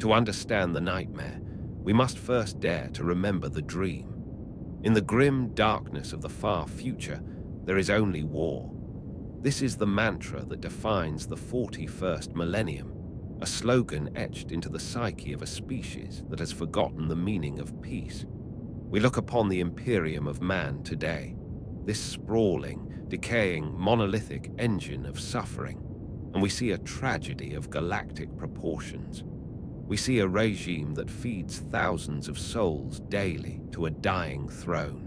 To understand the nightmare, we must first dare to remember the dream. In the grim darkness of the far future, there is only war. This is the mantra that defines the 41st millennium, a slogan etched into the psyche of a species that has forgotten the meaning of peace. We look upon the Imperium of Man today, this sprawling, decaying, monolithic engine of suffering, and we see a tragedy of galactic proportions. We see a regime that feeds thousands of souls daily to a dying throne.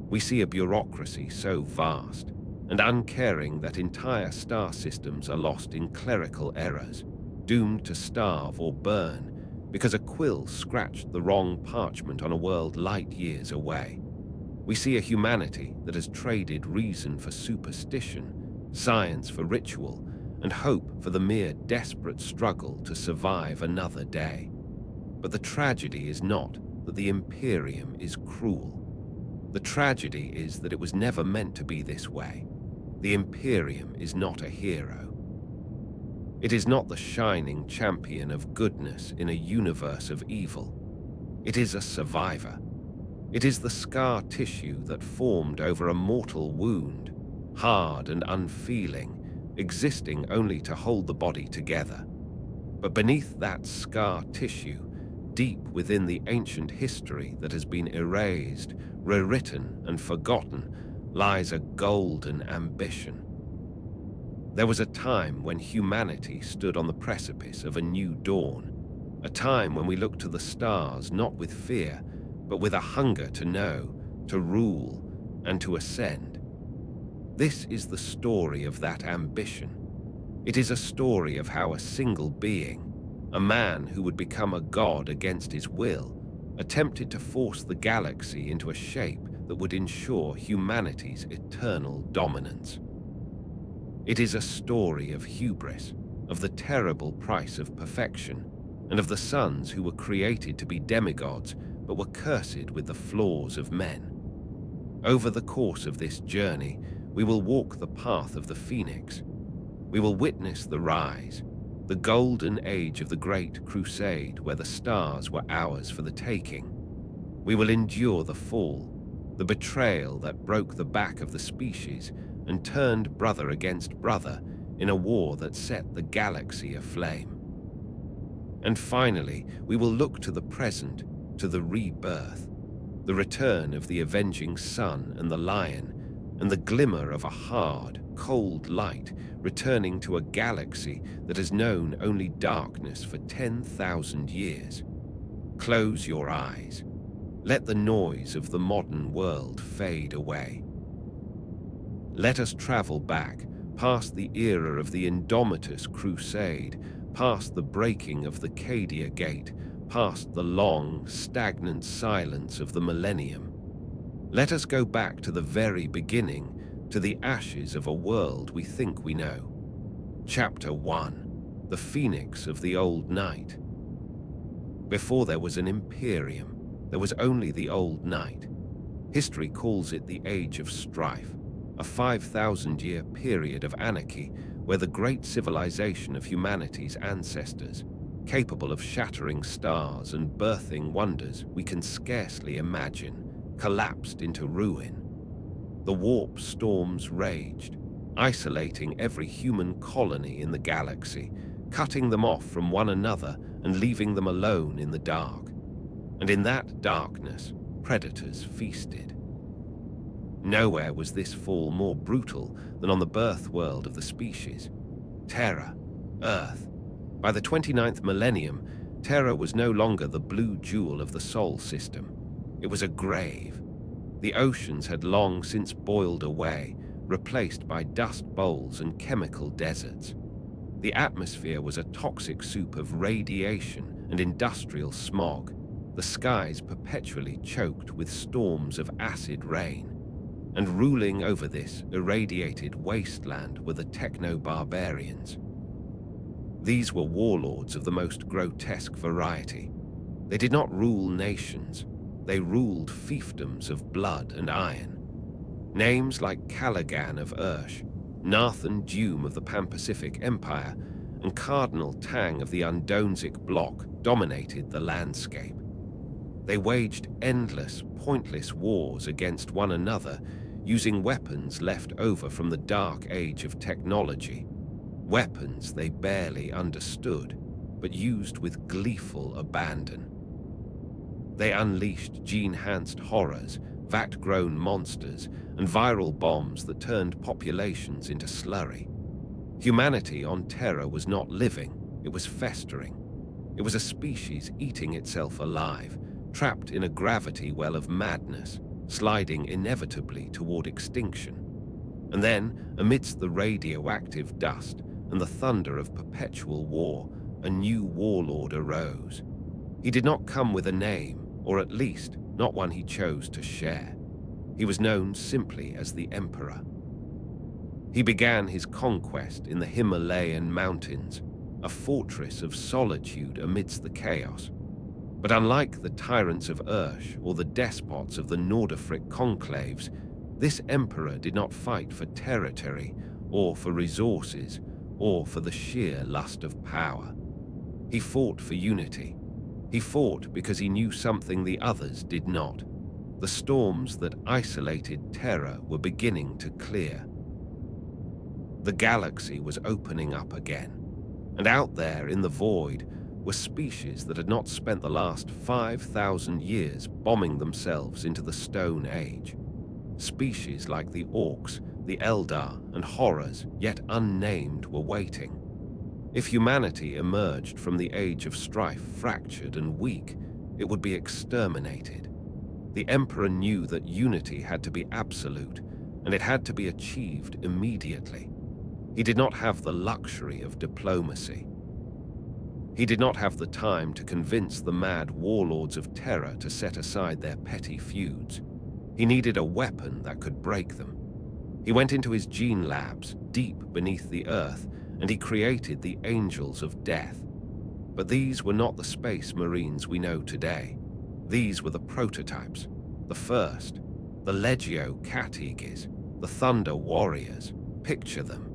We see a bureaucracy so vast and uncaring that entire star systems are lost in clerical errors, doomed to starve or burn because a quill scratched the wrong parchment on a world light years away. We see a humanity that has traded reason for superstition, science for ritual, and hope for the mere desperate struggle to survive another day. But the tragedy is not that the Imperium is cruel. The tragedy is that it was never meant to be this way. The Imperium is not a hero. It is not the shining champion of goodness in a universe of evil. It is a survivor. It is the scar tissue that formed over a mortal wound, hard and unfeeling, existing only to hold the body together. But beneath that scar tissue, deep within the ancient history that has been erased, rewritten, and forgotten, lies a golden ambition. There was a time when humanity stood on the precipice of a new dawn, a time when we looked to the stars not with fear, but with a hunger to know, to rule, and to ascend. This is the story of that ambition. It is a story of how a single being, a man who would become a god against his will, attempted to force the galaxy into a shape that would ensure humanity's eternal dominance. It is a story of hubris, of the terrible price of perfection, and of the sons who were created to be demigods but were cursed with the flaws of men. Over the course of this journey, we will walk the path of the Phoenix. We will witness the rise, the golden age of the Great Crusade where the stars were ours for the taking. We will endure the fall, the betrayal that broke the back of the species and turned brother against brother in a war that set the galaxy aflame. And finally, we will look to the present, to the rebirth, the return of the avenging sun and the lion, and the glimmer of a hard, cold light returning to a galaxy that has known only darkness for 10,000 years. Close your eyes. Let the noise of the modern world fade away. Let us travel back, past the era of the Indomitus Crusade, past the breaking of the Cadia Gate, past the long, stagnant silence of the millennium. Let us go back to the very beginning, to the ashes of a world we think we know. Chapter 1: The Phoenix of the Old Night. Before there was an Imperium, there was only the Old Night. History calls it the Age of Strife, a 5,000-year period of anarchy where the great civilization of humanity's ancestors, capable of shattering stars and birthing wonders we can scarcely imagine, collapsed into ruin. The warp storms raged, isolating every human colony in the galaxy, cutting them off from one another and leaving them alone in the dark. And in that darkness, predators feasted. Nowhere was this fall more brutal than on the birth world of the species, Terra, Earth. By the 29th millennium, Terra was no longer the blue jewel of the Sol system. It was a grave. The oceans had long since boiled away, replaced by dust bowls and chemical deserts. The atmosphere was a toxic soup of radiation and industrial smog, the skies perpetually choked with storms of acid rain. And ruling over this irradiated wasteland were the techno-barbarians. These were warlords of the most grotesque variety. They did not rule nations. They ruled fiefdoms of blood and iron. Names like Callaghan of Ursh, Nathan Dume of the Pan-Pacific Empire, and Cardinal Tang of the Undonesic bloc dominated the landscape. They waged endless, pointless wars against one another, using weapons left over from the dark age of technology, weapons they barely understood, but used with gleeful abandon. They unleashed gene-enhanced horrors, vat-grown monsters, and viral bombs that turned populations into slurry. Humanity on Terra was not living, it was festering. It was a species eating itself alive, trapped in a gravity well of madness, sliding inevitably toward extinction. And then, amidst the radioactive dust and the thunder of perpetual war, a new warlord arose. He did not come with a name, or at least not one he chose to share. He was known simply as the Emperor. He began his conquest in the Himalayan mountains, a fortress of solitude amidst the chaos. But unlike the tyrants of Ursh or the despots of the Nordafric conclaves, this emperor did not fight for territory, or for resources, or for the sheer lust of power. He fought for unity. He fought because he knew something the others did not. The storms that isolated Terra were beginning to clear. The galaxy was opening up again, and out there in the void were species that had not spent the last 5,000 years bombing themselves into the Stone Age. Species like the Orcs, the Eldar, and Horrors, yet unnamed, were waiting. If humanity emerged from the Age of Strife fractured and weak, it would be exterminated. The Emperor knew that unity had to be absolute, and it had to be achieved immediately. He did not have the luxury of diplomacy. He did not have the time to convince the mad warlords of Terra to set aside their petty feuds. He needed a weapon that could break them. He went into his gene labs, deep beneath the earth, and he created the Angels of Death. But these were not the Space Marines we know today. These were the prototypes, the first, the Legio Cat-Eagers, the Thunder Warriors. Picture them.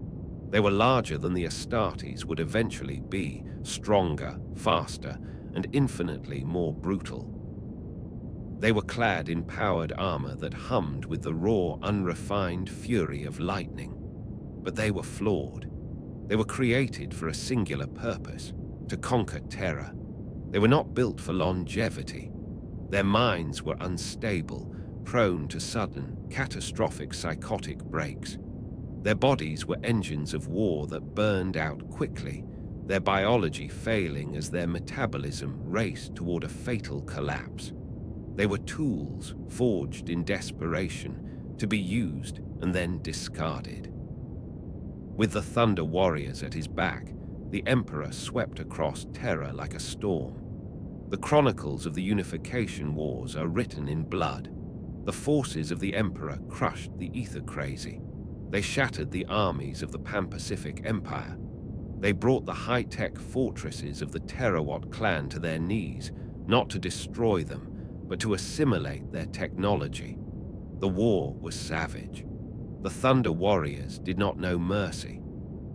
They were larger than the Astartes would eventually be, stronger, faster, and infinitely more brutal. They were clad in powered armor that hummed with the raw, unrefined fury of lightning. But they were flawed. They were created for a singular purpose, to conquer Terra. They were not built for longevity. Their minds were unstable, prone to sudden, catastrophic psychotic breaks. Their bodies were engines of war that burned out quickly, their biology failing as their metabolism raced toward a fatal collapse. They were tools forged in desperation, to be used and then discarded. With the Thunder Warriors at his back, the Emperor swept across Terra like a storm. The chronicles of the Unification Wars are written in blood. The forces of the Emperor crushed the Ether Crazy. They shattered the armies of the Pan-Pacific Empire. They brought the high-tech fortresses of the Terrawat clan to their knees, not to destroy them, but to assimilate their technology. The war was savage. The Thunder Warriors did not know mercy.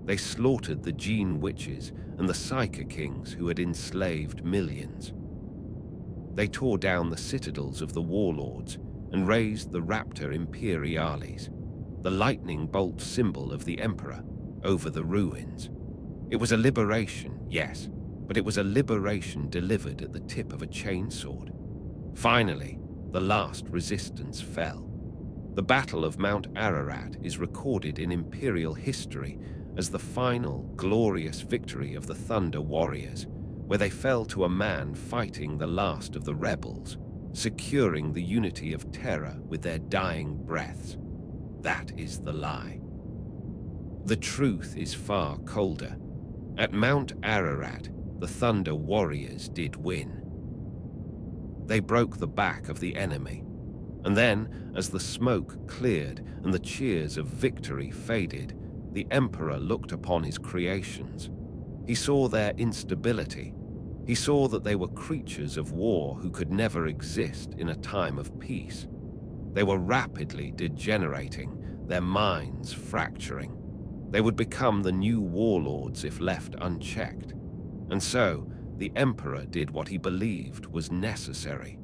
They slaughtered the Gene Witches and the Psyker Kings who had enslaved millions. They tore down the citadels of the warlords and raised the Raptor Imperiales, the lightning bolt symbol of the Emperor, over the ruins. It was a liberation, yes, but it was a liberation delivered at the tip of a chainsword. Finally, the last resistance fell. The Battle of Mount Ararat is recorded in Imperial history as the final, glorious victory of the Thunder Warriors, where they fell to a man fighting the last of the rebels, securing the unity of Terra with their dying breaths. That is the lie. The truth is far colder. At Mount Ararat, the Thunder Warriors did win. They broke the back of the enemy. And then, as the smoke cleared and the cheers of victory faded, the Emperor looked upon his creations. He saw their instability. He saw that they were creatures of war who could never exist in a time of peace. They were rapidly degenerating, their minds fracturing. They would become the new warlords if left unchecked. And so, the Emperor did what he believed was necessary.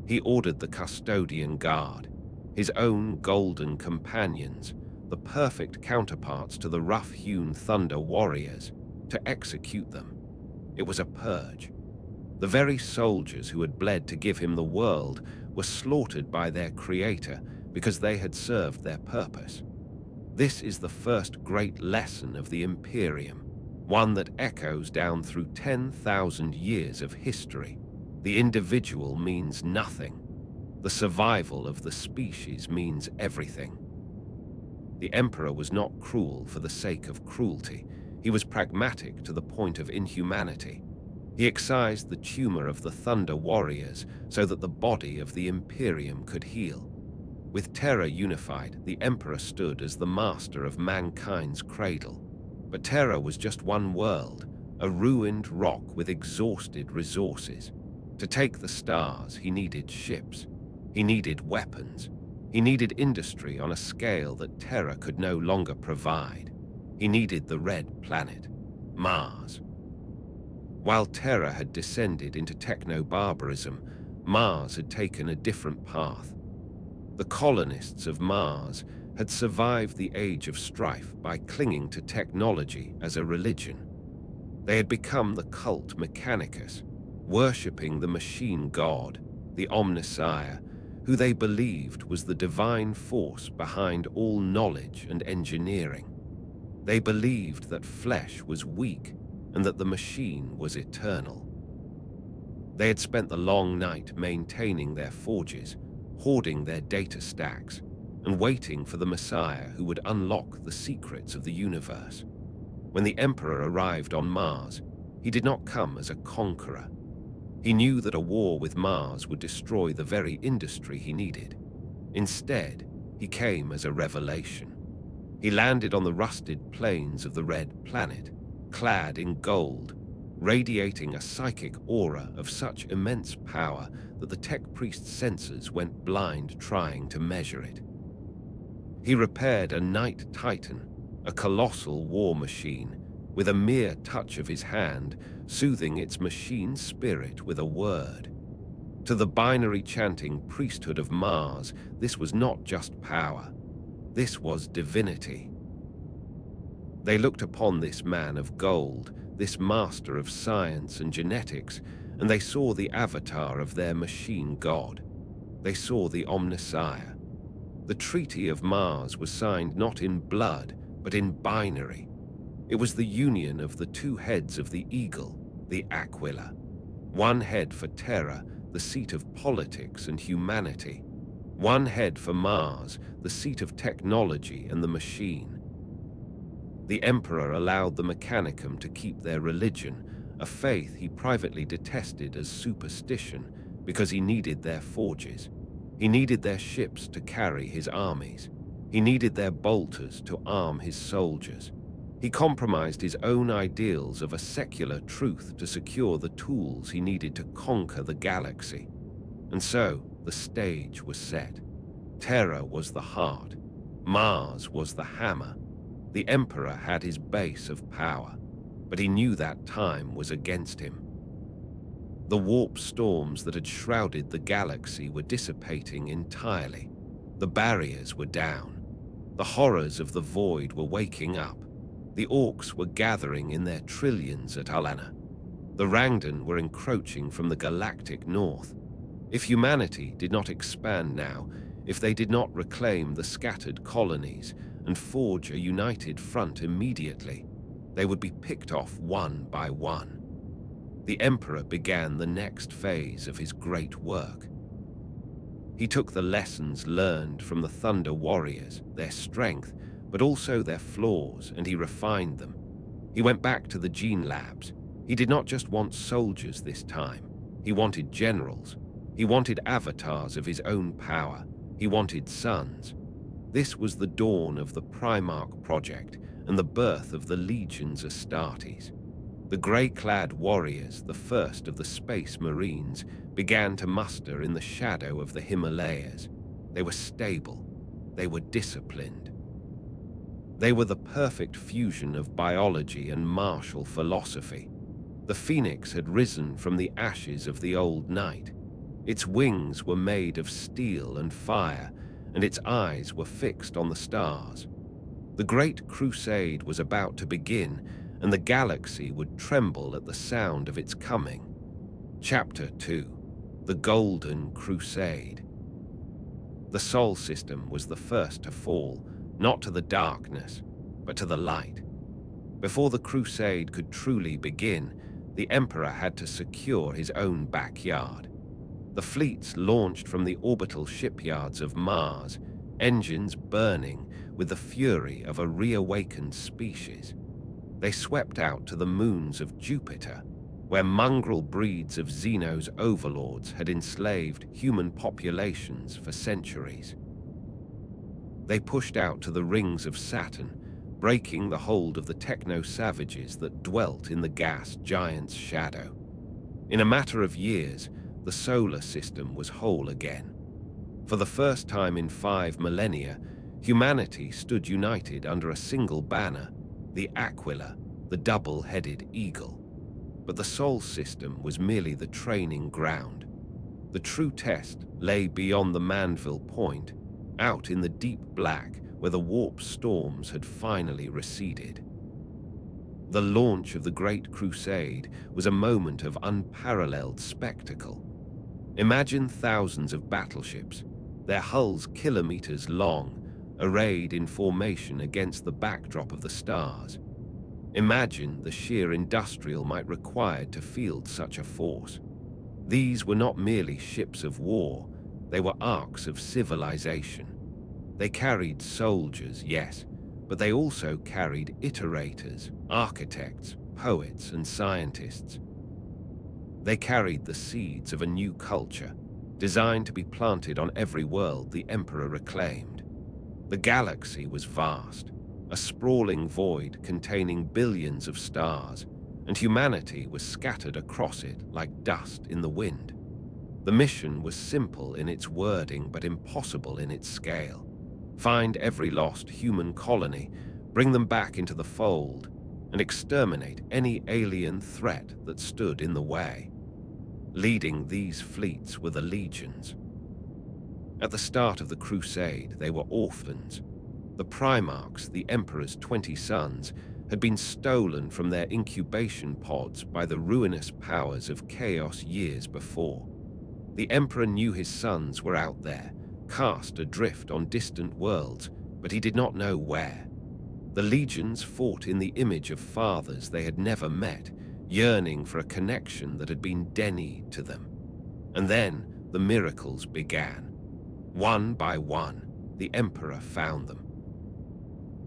He ordered the Custodian Guard, his own golden companions, the perfect counterparts to the rough-hewn Thunder Warriors, to execute them. It was a purge. The very soldiers who had bled to give him the world were slaughtered by their creator because they had served their purpose. This is the first great lesson of the Imperium, one that echoes down through 10,000 years of history. The individual means nothing. The survival of the species means everything. The Emperor was not cruel for the sake of cruelty. He was pragmatic to the point of inhumanity. He excised the tumor of the Thunder Warriors so that the body of the Imperium could heal. With Terra unified, the Emperor stood as the master of mankind's cradle. But Terra was just one world, a ruined rock with exhausted resources. To take the stars, he needed ships. He needed weapons. He needed industry on a scale that Terra could no longer provide. He needed the red planet, Mars. While Terra had descended into techno-barbarism, Mars had taken a different path. The colonists of Mars had survived the Age of Strife by clinging to technology as a religion. They had become the cult Mechanicus, worshipping the machine god, the Omnissiah, who they believed was the divine force behind all knowledge and engineering. They believed that flesh was weak and that the machine was eternal. They had spent the long night maintaining their forges, hoarding their data stacks, and waiting for the Messiah who would unlock the secrets of the universe. When the Emperor arrived on Mars, he did not come as a conqueror. He knew that a war with Mars would destroy the very industry he needed. Instead, he came as a revelation. He landed on the rusted plains of the Red Planet, clad in gold, radiating a psychic aura of such immense power that the tech priest's senses went blind trying to measure it. He repaired a Night Titan, a colossal war machine, with a mere touch of his hand, soothing its machine spirit with a word. To the binary-chanting priesthood of Mars, this was not just power. This was divinity. They looked upon this man of gold, this master of science and genetics, and they saw the avatar of their machine god. They saw the Omnissiah. The Treaty of Mars was signed not in blood, but in binary. It was the union of the two heads of the eagle, the Aquila. One head for Terra, the seat of politics and humanity. One head for Mars, the seat of technology and the machine. The Emperor allowed the Mechanicum to keep their religion, a faith he privately detested as superstition because he needed their forges. He needed their ships to carry his armies. He needed their bolters to arm his soldiers. He compromised his own ideals of a secular truth to secure the tools he needed to conquer the galaxy. And so, the stage was set. Terra was the heart. Mars was the hammer. The Emperor had his base of power, but he knew that time was against him. The warp storms that had shrouded the galaxy were dissipating entirely. The barriers were down. The horrors of the void were waking up. The orcs were gathering in their trillions at Alana. The Rangdan were encroaching from the galactic north. If humanity did not expand now, if they did not reclaim the scattered colonies and forge a united front immediately, they would be picked off one by one. The Emperor began the next phase of his great work. He took the lessons learned from the Thunder Warriors, their strength, but also their flaws, and he refined them. He went back to the gene labs. He did not just want soldiers this time. He wanted generals. He wanted avatars of his own power. He wanted sons. This was the dawn of the Primarch project and the birth of the legions Astartes. The grey-clad warriors, the first of the Space Marines, began to muster in the shadow of the Himalayas. They were stable. They were disciplined. They were the perfect fusion of biology and martial philosophy. The phoenix had risen from the ashes of the old night. Its wings were made of steel and fire, and its eyes were fixed on the stars. The Great Crusade was about to begin, and the galaxy would tremble at the sound of its coming. Chapter 2: The Golden Crusade. The Sol system was the first to fall, not to the darkness, but to the light. Before the crusade could truly begin, the Emperor had to secure his own backyard. The fleets launched from the orbital shipyards of Mars, engines burning with the fury of a reawakened species. They swept out to the moons of Jupiter, where mongrel breeds of Xenos overlords had enslaved human populations for centuries. They pushed out to the rings of Saturn, breaking the hold of the techno-savages that dwelt in the gas giant's shadow. In a matter of years, the solar system was whole again. For the first time in 5 millennia, humanity stood united under a single banner, the Aquila, the double-headed eagle. But the Sol system was merely the training ground. The true test lay beyond the Manville Point, out in the deep black where the warp storms had finally receded. The launch of the Great Crusade was a moment of unparalleled spectacle. Imagine thousands of battleships, their hulls kilometers long, arrayed in formation against the backdrop of the stars. Imagine the sheer industrial might required to field such a force. These were not merely ships of war, they were arcs of civilization. They carried soldiers, yes, but they also carried iterators, architects, poets, and scientists. They carried the seeds of a new culture, designed to be planted on every world the Emperor reclaimed. The galaxy was vast, a sprawling void containing billions of stars, and humanity was scattered across it like dust in the wind. The mission was simple in its wording but impossible in its scale. Find every lost human colony, bring them back into the fold, and exterminate any alien threat that stood in the way. Leading these fleets were the legions. At the start of the crusade, they were orphans. The Primarchs, the Emperor's 20 sons, had been stolen from their incubation pods by the ruinous powers of chaos years before. The Emperor knew his sons were out there, cast adrift on distant worlds, but he did not know where. The legions fought in the image of fathers they had never met, yearning for a connection that had been denied to them. And then the miracles began. One by one, the Emperor found them.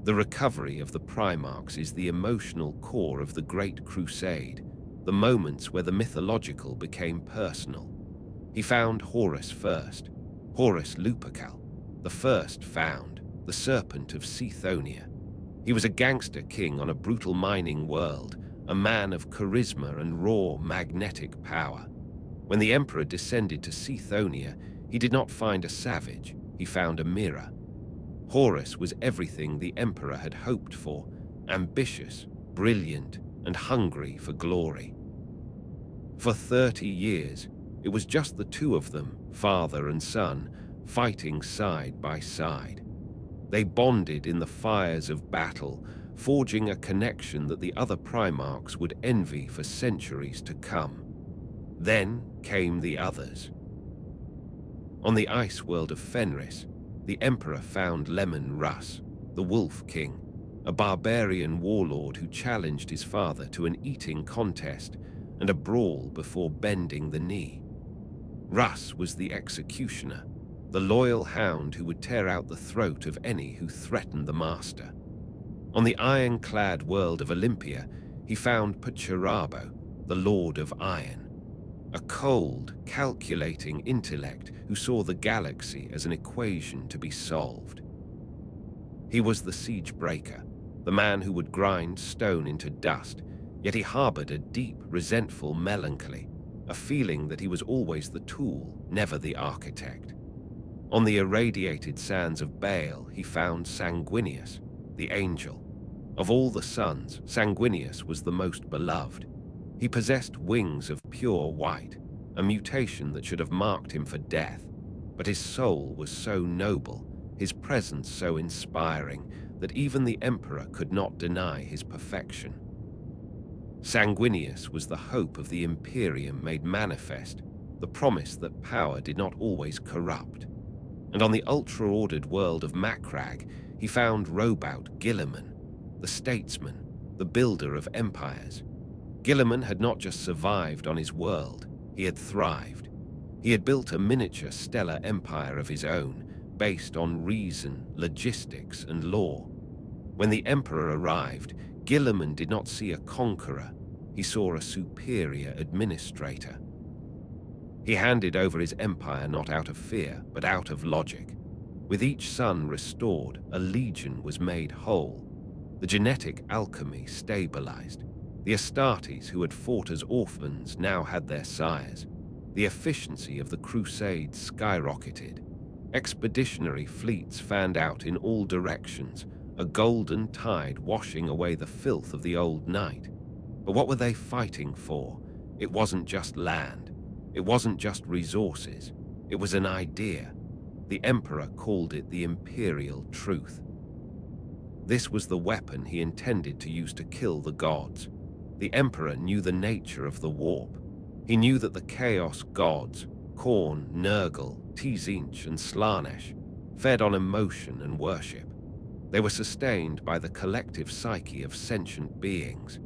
The recovery of the Primarchs is the emotional core of the Great Crusade, the moments where the mythological became personal. He found Horus first, Horus Lupercal, the first found, the Serpent of Sithonia. He was a gangster king on a brutal mining world, a man of charisma and raw magnetic power. When the Emperor descended to Sithonia, he did not find a savage, he found a mirror. Horus was everything the Emperor had hoped for, ambitious, brilliant, and hungry for glory. For 30 years, it was just the two of them, father and son, fighting side by side. They bonded in the fires of battle, forging a connection that the other Primarchs would envy for centuries to come. Then came the others. On the ice world of Fenris, the Emperor found Lemon Russ, the Wolf King, a barbarian warlord who challenged his father to an eating contest and a brawl before bending the knee. Russ was the executioner, the loyal hound who would tear out the throat of any who threatened the master. On the iron-clad world of Olympia, he found Pacharabo, the Lord of Iron, a cold, calculating intellect who saw the galaxy as an equation to be solved. He was the siege breaker, the man who would grind stone into dust, yet he harbored a deep, resentful melancholy, a feeling that he was always the tool, never the architect. On the irradiated sands of Baal, he found Sanguinius, the angel. Of all the sons, Sanguinius was the most beloved. He possessed wings of pure white, a mutation that should have marked him for death. But his soul was so noble, his presence so inspiring, that even the emperor could not deny his perfection. Sanguinius was the hope of the Imperium made manifest, the promise that power did not always corrupt. And on the ultra-ordered world of Macragge, he found Robout Guilliman, the statesman, the builder of empires. Guilliman had not just survived on his world, he had thrived. He had built a miniature stellar empire of his own, based on reason, logistics, and law. When the emperor arrived, Guilliman did not see a conqueror, he saw a superior administrator. He handed over his empire not out of fear, but out of logic. With each son restored, a legion was made whole. The genetic alchemy stabilized. The Astartes who had fought as orphans now had their sires. The efficiency of the crusades skyrocketed. Expeditionary fleets fanned out in all directions, a golden tide washing away the filth of the old night. But what were they fighting for? It wasn't just land. It wasn't just resources. It was an idea. The emperor called it the imperial truth. This was the weapon he intended to use to kill the gods. The emperor knew the nature of the warp. He knew that the chaos gods, Khorne, Nurgle, Tzeentch, and Slaanesh, fed on emotion and worship. They were sustained by the collective psyche of sentient beings.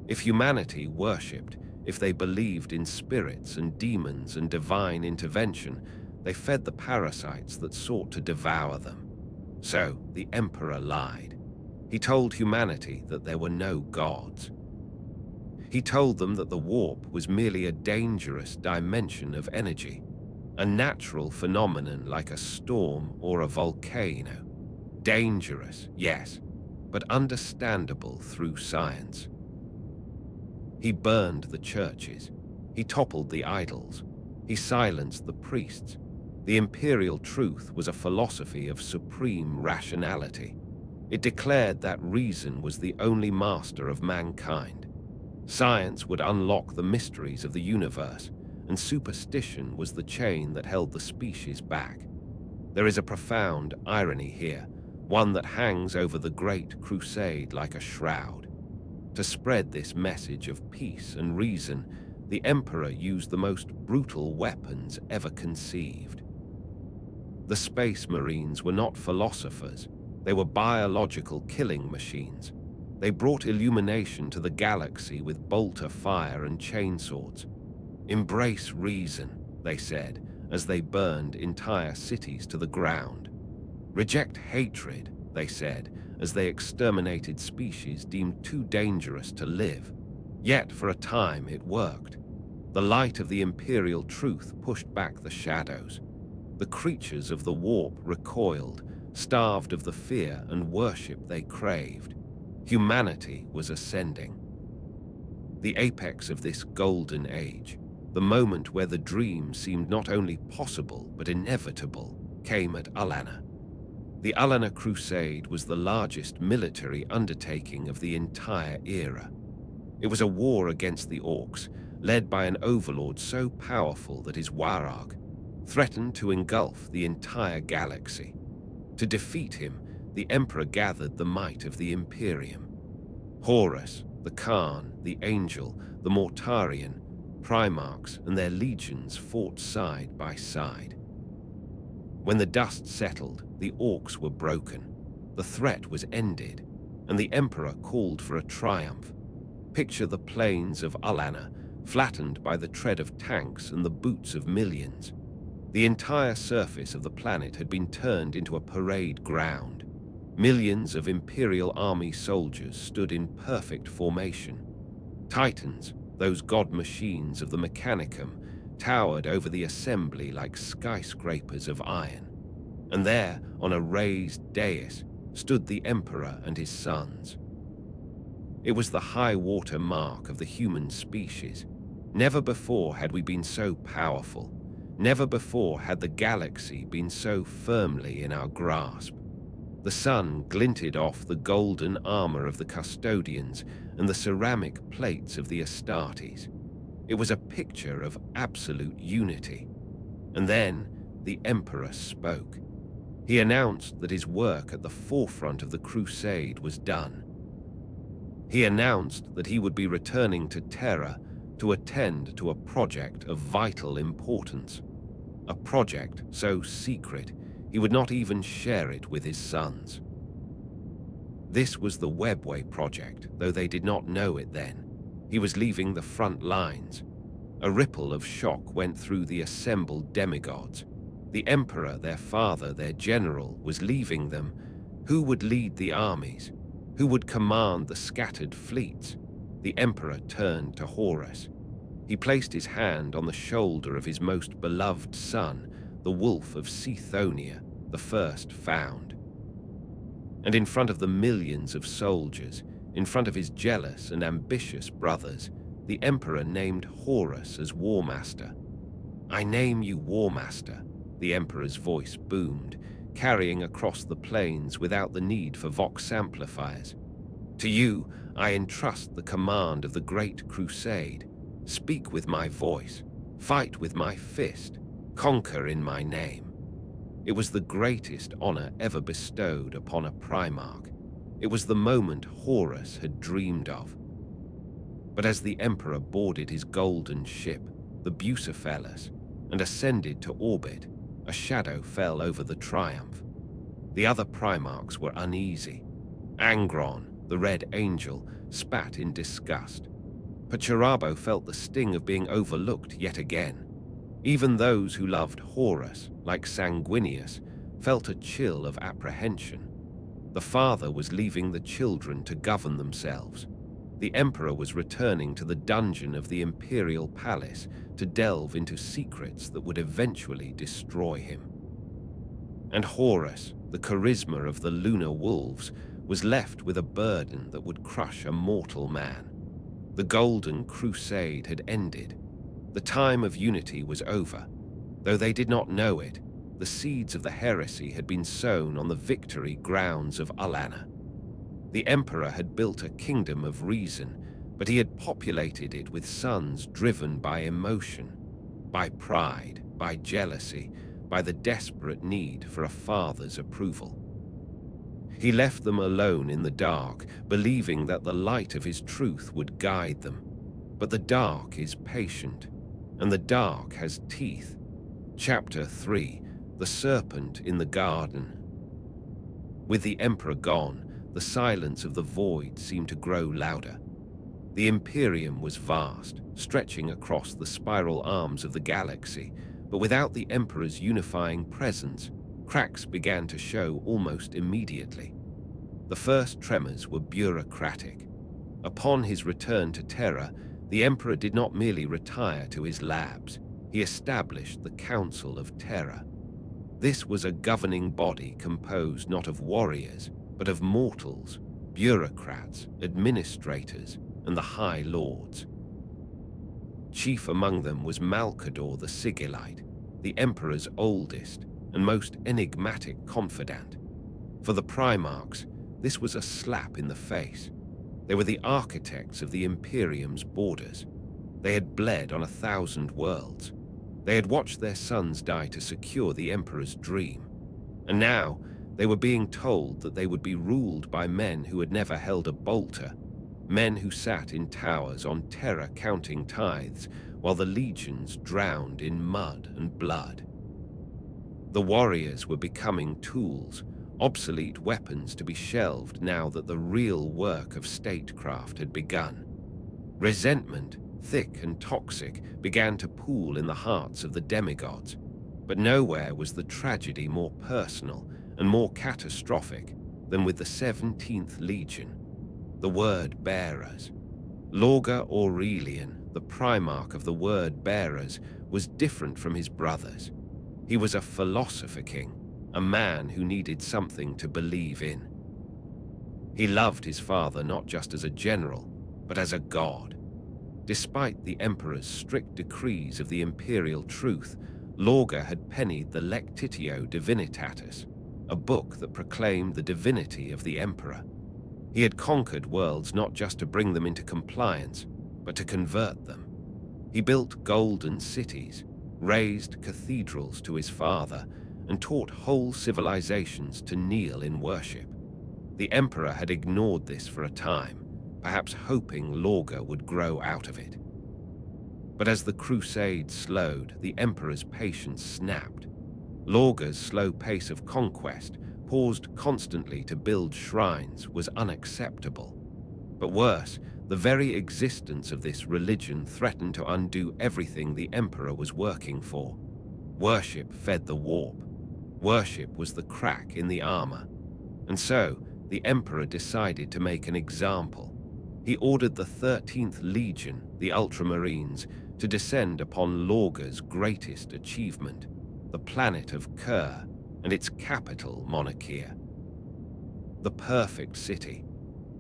If humanity worshipped, if they believed in spirits and demons and divine intervention, they fed the parasites that sought to devour them. So the emperor lied. He told humanity that there were no gods. He told them that the warp was merely a dangerous dimension of energy, a natural phenomenon like a storm or a volcano. Dangerous, yes, but understandable through science. He burned the churches. He toppled the idols. He silenced the priests. The imperial truth was a philosophy of supreme rationality. It declared that reason was the only master of mankind. Science would unlock the mysteries of the universe, and superstition was the chain that held the species back. There is a profound irony here, one that hangs over the Great Crusade like a shroud. To spread this message of peace and reason, the emperor used the most brutal weapons ever conceived. The Space Marines were not philosophers, they were biological killing machines. They brought illumination to the galaxy with bolter fire and chainswords. Embrace reason, they said, as they burned entire cities to the ground. Reject hatred, they said, as they exterminated species deemed too dangerous to live. Yet, for a time, it worked. The light of the imperial truth pushed back the shadows. The creatures of the warp recoiled, starved of the fear and worship they craved. Humanity was ascending. The apex of this golden age, the moment where the dream seemed not only possible but inevitable, came at Alanna. The Alanna Crusade was the largest military undertaking of the entire era. It was a war against the Orcs, led by an overlord so powerful that his Warag threatened to engulf the entire galaxy. To defeat him, the Emperor gathered the might of the Imperium. Horus, the Khan, the Angel, the Mortarion, Primarchs, and their legions fought side by side. When the dust settled, the Orcs were broken. The threat was ended, and the Emperor called for a triumph. Picture the plains of Alanna, flattened by the tread of tanks and the boots of millions. The entire surface of the planet had been turned into a parade ground. Millions of Imperial Army soldiers stood in perfect formation. Titans, those god machines of the Mechanicum, towered over the assembly like skyscrapers of iron. And there, on a raised dais, stood the Emperor and his sons. It was the high-water mark of the human species. Never before had we been so powerful. Never before had the galaxy been so firmly in our grasp. The sun glinted off the golden armor of the custodians and the ceramic plates of the Astartes. It was a picture of absolute unity. And then the Emperor spoke. He announced that his work at the forefront of the crusade was done. He announced that he would be returning to Terra to attend to a project of vital importance. A project so secret he would not even share it with his sons. This was the Webway project, though they did not know it then. He was leaving the front lines. A ripple of shock went through the assembled demigods. The Emperor, their father, their general, was leaving them. Who would lead the armies? Who would command the scattered fleets? The Emperor turned to Horus. He placed his hand on the shoulder of his most beloved son, the Wolf of Sithonia, the first found. And in front of the millions of soldiers, in front of his jealous and ambitious brothers, the Emperor named Horus as War Master. "I name you War Master," the Emperor's voice boomed, carrying across the plains without the need for vox amplifiers. "To you, I entrust the command of the Great Crusade. Speak with my voice, fight with my fist, conquer in my name." It was the greatest honor ever bestowed upon a Primarch. It was the moment Horus had dreamed of. But as the Emperor boarded his golden ship, the Bucephalus, and ascended to orbit, a shadow fell over the Triumph. The other Primarchs were uneasy. Angron, the Red Angel, spat in disgust. Pacharabo felt the sting of being overlooked yet again. Even those who loved Horus, like Sanguinius, felt a chill of apprehension. The father was leaving the children to govern themselves. The Emperor was returning to the dungeon of the Imperial Palace to delve into secrets that would eventually destroy him. And Horus, the charisma of the lunar wolves, was left with a burden that would crush a mortal man. The Golden Crusade had ended. The time of unity was over. Though they did not know it, the seeds of the heresy had been sown on the victory grounds of Ulana. The Emperor had built a kingdom of reason, but he had populated it with sons driven by emotion, by pride, by jealousy, by the desperate need for a father's approval. He left them alone in the dark, believing that the light of his truth would guide them. But the dark is patient, and the dark has teeth. Chapter 3: The Serpent in the Garden. With the Emperor gone, the silence of the void seemed to grow louder. The Imperium was vast, stretching across the spiral arms of the galaxy, but without the Emperor's unifying presence, cracks began to show almost immediately. The first tremors were bureaucratic. Upon his return to Terra, the Emperor did not merely retire to his labs, he established the Council of Terra. This was a governing body composed not of warriors, but of mortals, bureaucrats, administrators, and the High Lords. Chief among them was Malcador the Sigillite, the Emperor's oldest and most enigmatic confidant. For the Primarchs, this was a slap in the face. They were the architects of the Imperium's borders. They had bled on 1,000 worlds. They had watched their sons die to secure the Emperor's dream. And now, they were being told that they would be ruled by men who had never held a bolter, men who sat in towers on Terra counting tithes, while the legions drowned in mud and blood. The warriors were becoming tools, obsolete weapons to be shelved now that the real work of statecraft had begun. Resentment, thick and toxic, began to pool in the hearts of the demigods, but nowhere was the tragedy more personal and more catastrophic than with the 17th Legion, the Word Bearers. Lorga Aurelian, the Primarch of the Word Bearers, was different from his brothers. He was a philosopher king, a man who needed something to believe in. He loved his father not just as a general, but as a god. Despite the Emperor's strict decrees of the imperial truth, Lorga had pennied the Lectitio Divinitatis. a book that proclaimed the divinity of the Emperor. He had conquered worlds not just to bring them into compliance, but to convert them. He built golden cities, raised cathedrals to his father, and taught whole civilizations to kneel in worship. The Emperor had ignored this for a time, perhaps hoping Lorga would grow out of it. But as the crusade slowed, the Emperor's patience snapped. Lorga's slow pace of conquest, paused constantly to build shrines, was unacceptable. But worse, the very existence of this religion threatened to undo everything the Emperor was working for. Worship fed the warp. Worship was the crack in the armor. And so, the Emperor decided to make an example. He ordered the 13th Legion, the Ultramarines, to descend upon Lorga's greatest achievement, the planet of Kerr and its capital, Monarchia. The perfect city.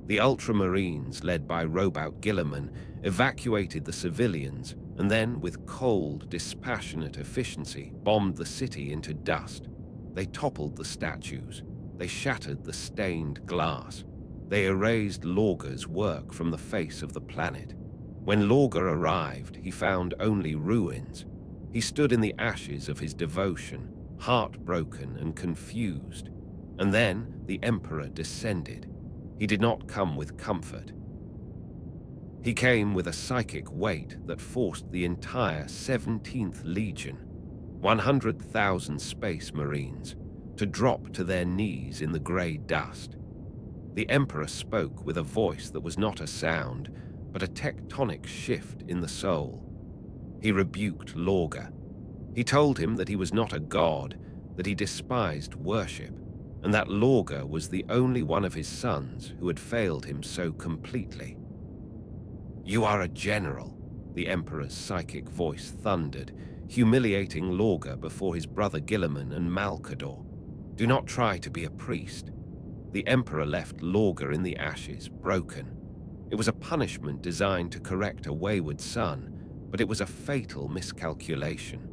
The Ultramarines, led by Robout Guilliman, evacuated the civilians and then, with cold, dispassionate efficiency, bombed the city into dust. They toppled the statues. They shattered the stained glass. They erased Lorga's work from the face of the planet. When Lorga arrived, he found only ruins. He stood in the ashes of his devotion, heartbroken and confused. And then the Emperor descended. He did not come with comfort. He came with a psychic weight that forced the entire 17th Legion, 100,000 Space Marines, to drop to their knees in the grey dust. The Emperor spoke with a voice that was not a sound, but a tectonic shift in the soul. He rebuked Lorga. He told him that he was not a god, that he despised worship, and that Lorga was the only one of his sons who had failed him so completely. "You are a general," the Emperor's psychic voice thundered, humiliating Lorga before his brother Guilliman and Malcador. "Do not try to be a priest." The Emperor left Lorga in the ashes, broken. It was a punishment designed to correct a wayward son, but it was a fatal miscalculation.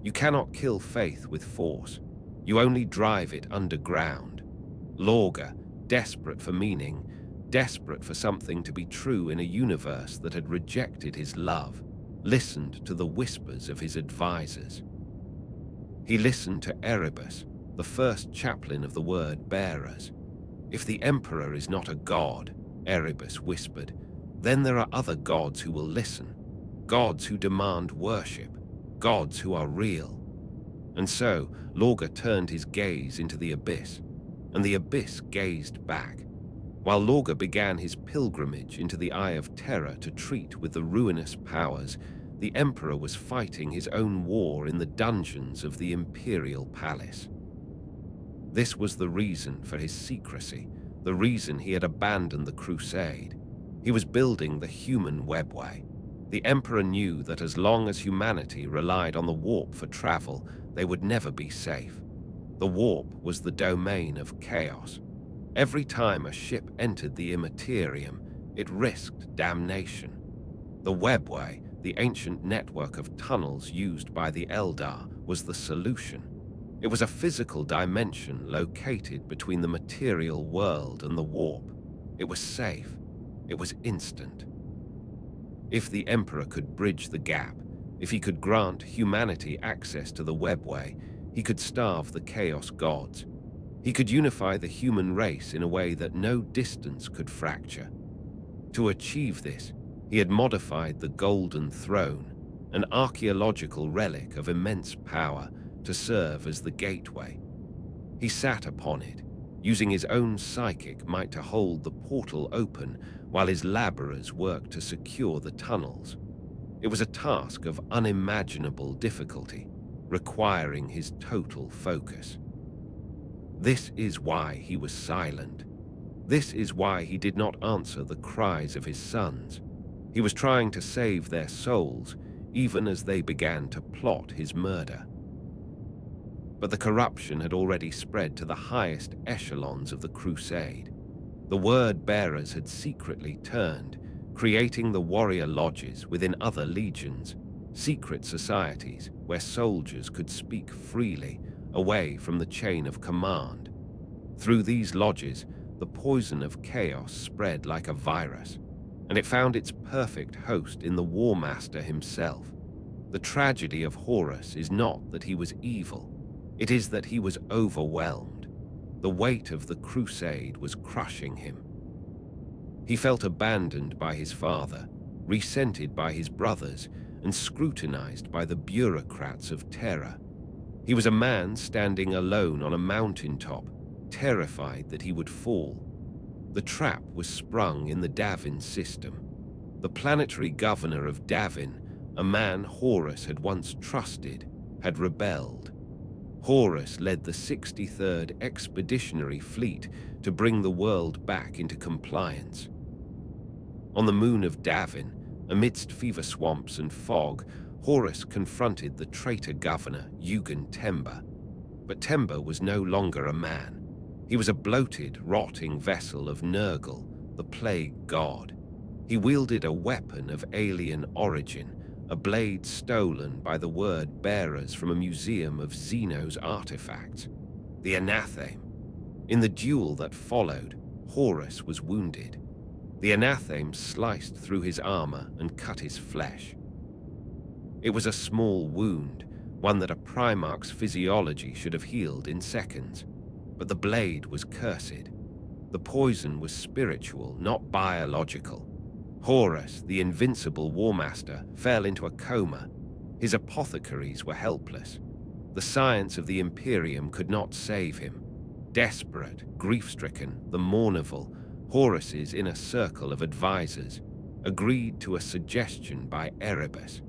You cannot kill faith with force. You only drive it underground. Lorga, desperate for meaning, desperate for something to be true in a universe that had rejected his love, listened to the whispers of his advisors. He listened to Erebus, the first chaplain of the word bearers. "If the Emperor is not a god," Erebus whispered, "then there are other gods who will listen, gods who demand worship, gods who are real." And so, Lorga turned his gaze into the abyss, and the abyss gazed back. While Lorga began his pilgrimage into the Eye of Terror to treat with the ruinous powers, the Emperor was fighting his own war in the dungeons of the Imperial Palace. This was the reason for his secrecy, the reason he had abandoned the crusade. He was building the human webway. The Emperor knew that as long as humanity relied on the warp for travel, they would never be safe. The warp was the domain of chaos. Every time a ship entered the Immaterium, it risked damnation. The webway, the ancient network of tunnels used by the Eldar, was the solution. It was a physical dimension located between the material world and the warp. It was safe. It was instant. If the Emperor could bridge the gap, if he could grant humanity access to the webway, he could starve the Chaos Gods. He could unify the human race in a way that no distance could fracture. To achieve this, he had modified the Golden Throne, an archaeological relic of immense power, to serve as the gateway. He sat upon it, using his own psychic might to hold the portal open while his laborers worked to secure the tunnels. It was a task of unimaginable difficulty, requiring his total focus. This is why he was silent. This is why he did not answer the cries of his sons. He was trying to save their souls, even as they began to plot his murder. But the corruption had already spread to the highest echelons of the crusade. The word bearers had secretly turned, creating the warrior lodges within other legions, secret societies where soldiers could speak freely, away from the chain of command. Through these lodges, the poison of chaos spread like a virus, and it found its perfect host in the War Master himself. The tragedy of Horus is not that he was evil, it is that he was overwhelmed. The weight of the crusade was crushing him. He felt abandoned by his father, resented by his brothers, and scrutinized by the bureaucrats of terror. He was a man standing alone on a mountaintop, terrified that he would fall. The trap was sprung in the Davin system. The planetary governor of Davin, a man Horus had once trusted, had rebelled. Horus led the 63rd Expeditionary Fleet to bring the world back into compliance. On the moon of Davin, amidst fever swamps and fog, Horus confronted the traitor governor, Eugen Temba. But Temba was no longer a man. He was a bloated, rotting vessel of Nurgle, the plague god. He wielded a weapon of alien origin, a blade stolen by the word bearers from a museum of Xeno's artifacts, the Anatheme. In the duel that followed, Horus was wounded. The Anatheme sliced through his armor and cut his flesh. It was a small wound, one that a Primarch's physiology should have healed in seconds. But the blade was cursed. The poison was spiritual, not biological. Horus, the invincible Warmaster, fell into a coma. His apothecaries were helpless. The science of the Imperium could not save him. Desperate, grief-stricken, the Mournival, Horus's inner circle of advisors, agreed to a suggestion by Erebus.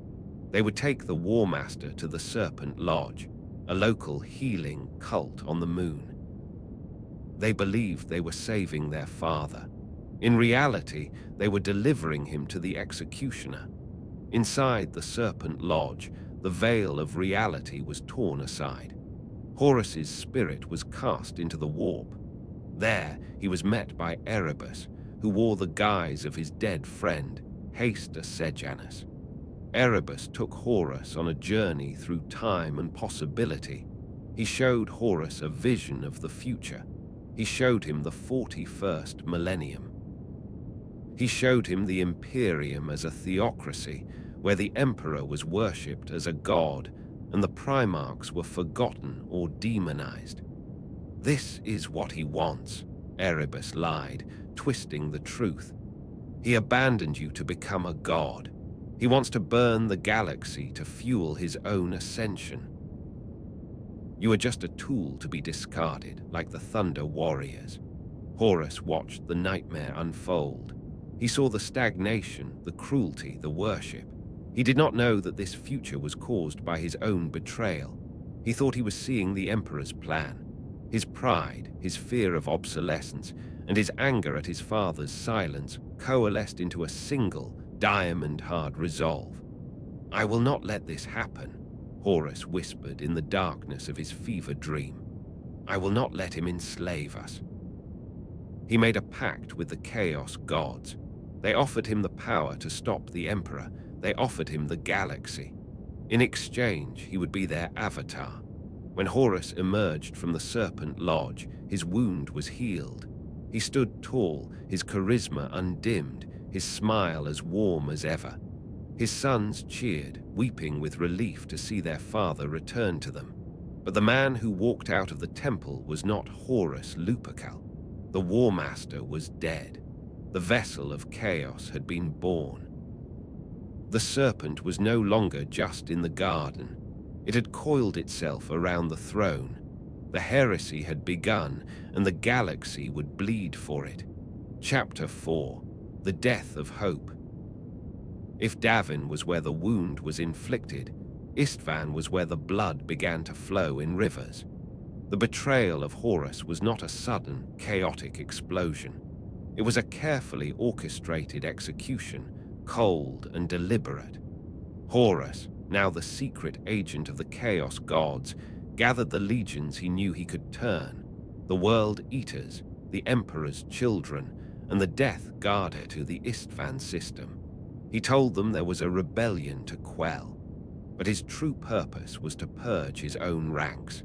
They would take the Warmaster to the Serpent Lodge, a local healing cult on the moon. They believed they were saving their father. In reality, they were delivering him to the executioner. Inside the Serpent Lodge, the veil of reality was torn aside. Horus's spirit was cast into the warp. There, he was met by Erebus, who wore the guise of his dead friend, Hasta Sejanus. Erebus took Horus on a journey through time and possibility. He showed Horus a vision of the future. He showed him the 41st millennium. He showed him the Imperium as a theocracy, where the Emperor was worshipped as a god and the Primarchs were forgotten or demonized. This is what he wants, Erebus lied, twisting the truth. He abandoned you to become a god. He wants to burn the galaxy to fuel his own ascension. You are just a tool to be discarded, like the Thunder Warriors. Horus watched the nightmare unfold. He saw the stagnation, the cruelty, the worship. He did not know that this future was caused by his own betrayal. He thought he was seeing the Emperor's plan. His pride, his fear of obsolescence, and his anger at his father's silence coalesced into a single, diamond-hard resolve. "I will not let this happen," Horus whispered in the darkness of his fever dream. "I will not let him enslave us." He made a pact with the Chaos Gods. They offered him the power to stop the Emperor. They offered him the galaxy. In exchange, he would be their avatar. When Horus emerged from the Serpent Lodge, his wound was healed. He stood tall, his charisma undimmed, his smile as warm as ever. His sons cheered, weeping with relief to see their father return to them. But the man who walked out of the temple was not Horus Lupercal. The Warmaster was dead. The vessel of chaos had been born. The serpent was no longer just in the garden. It had coiled itself around the throne. The heresy had begun, and the galaxy would bleed for it. Chapter 4: The Death of Hope. If Davin was where the wound was inflicted, Istvan was where the blood began to flow in rivers. The betrayal of Horus was not a sudden, chaotic explosion. It was a carefully orchestrated execution, cold and deliberate. Horus, now the secret agent of the Chaos Gods, gathered the legions he knew he could turn, the World Eaters, the Emperor's children, and the Death Guarder to the Istvan system. He told them there was a rebellion to quell, but his true purpose was to purge his own ranks.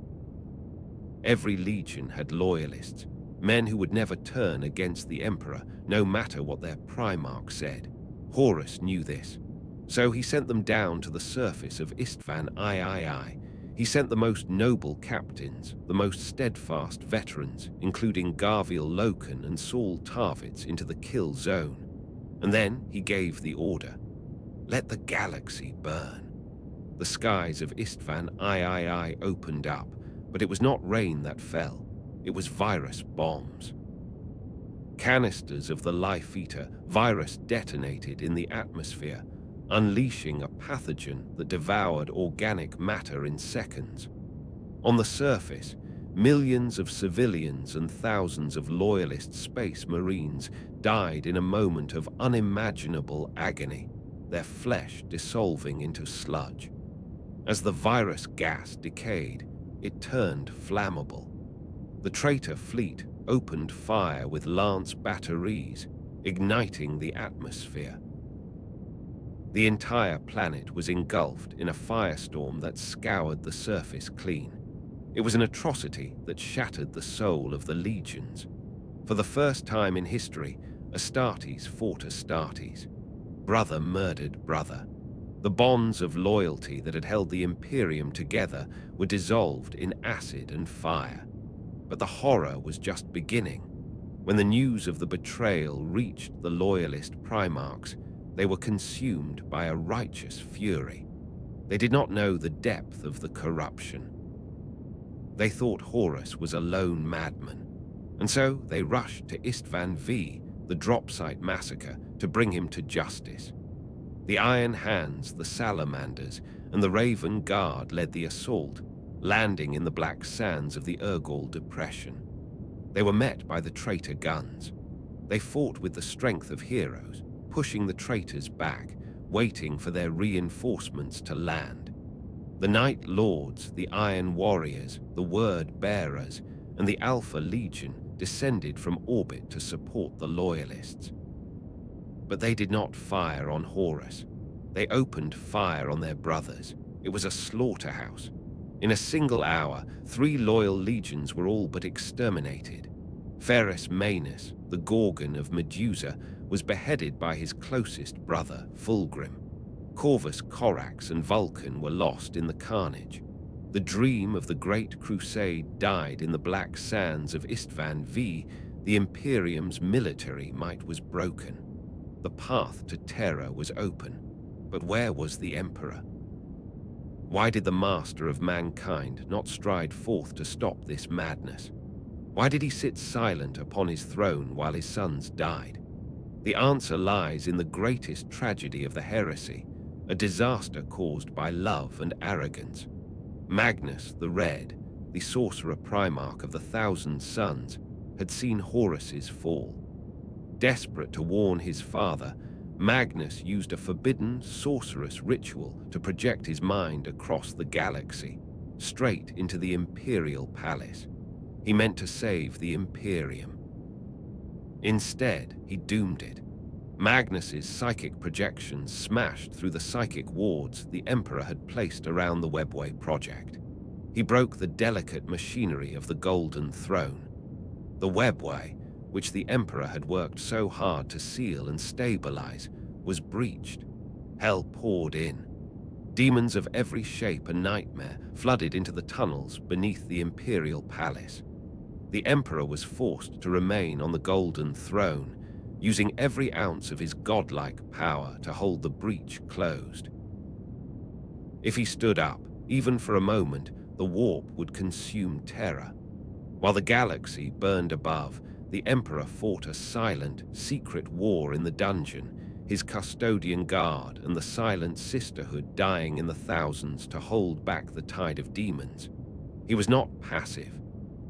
Every legion had loyalists, men who would never turn against the Emperor, no matter what their Primarch said. Horus knew this, so he sent them down to the surface of Istvan III. He sent the most noble captains, the most steadfast veterans, including Garviel Loken and Saul Tarvitz, into the kill zone. And then he gave the order, "Let the galaxy burn." The skies of Istvan III opened up, but it was not rain that fell, it was virus bombs. Canisters of the Life Eater virus detonated in the atmosphere, unleashing a pathogen that devoured organic matter in seconds. On the surface, millions of civilians and thousands of loyalist space marines died in a moment of unimaginable agony, their flesh dissolving into sludge. As the virus gas decayed, it turned flammable. The traitor fleet opened fire with lance batteries, igniting the atmosphere. The entire planet was engulfed in a firestorm that scoured the surface clean. It was an atrocity that shattered the soul of the legions. For the first time in history, Astartes fought Astartes. Brother murdered brother. The bonds of loyalty that had held the Imperium together were dissolved in acid and fire. But the horror was just beginning. When the news of the betrayal reached the loyalist Primarchs, they were consumed by a righteous fury. They did not know the depth of the corruption. They thought Horus was a lone madman, and so they rushed to Istvan V, the drop site massacre, to bring him to justice. The Iron Hands, the Salamanders, and the Raven Guard led the assault, landing in the black sands of the Urgol Depression. They were met by the traitor guns. They fought with the strength of heroes, pushing the traitors back, waiting for their reinforcements to land. The Night Lords, the Iron Warriors, the Word Bearers, and the Alpha Legion descended from orbit to support the Loyalists. But they did not fire on Horus. They opened fire on their brothers. It was a slaughterhouse. In a single hour, 3 loyal legions were all but exterminated. Ferrus Manus, the Gorgon of Medusa, was beheaded by his closest brother, Fulgrim. Corvus Corax and Vulcan were lost in the carnage. The dream of the Great Crusade died in the black sands of Istvan V. The Imperium's military might was broken. The path to terror was open. But where was the Emperor? Why did the master of mankind not stride forth to stop this madness? Why did he sit silent upon his throne while his sons died? The answer lies in the greatest tragedy of the heresy, a disaster caused by love and arrogance. Magnus the Red, the sorcerer Primarch of the Thousand Sons, had seen Horus's fall. Desperate to warn his father, Magnus used a forbidden sorcerous ritual to project his mind across the galaxy, straight into the Imperial Palace. He meant to save the Imperium. Instead, he doomed it. Magnus's psychic projections smashed through the psychic wards the Emperor had placed around the Webway project. He broke the delicate machinery of the Golden Throne. The Webway, which the Emperor had worked so hard to seal and stabilize, was breached. Hell poured in. Demons of every shape and nightmare flooded into the tunnels beneath the Imperial Palace. The Emperor was forced to remain on the Golden Throne, using every ounce of his godlike power to hold the breach closed. If he stood up, even for a moment, the warp would consume terror. While the galaxy burned above, the Emperor fought a silent, secret war in the dungeon, his custodian guard and the silent sisterhood dying in the thousands to hold back the tide of demons. He was not passive.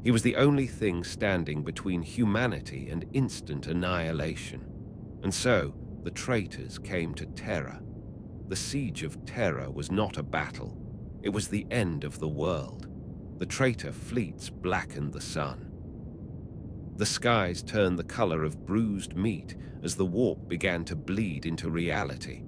He was the only thing standing between humanity and instant annihilation. And so, the traitors came to Terra. The Siege of Terra was not a battle. It was the end of the world. The traitor fleets blackened the sun. The skies turned the color of bruised meat as the warp began to bleed into reality.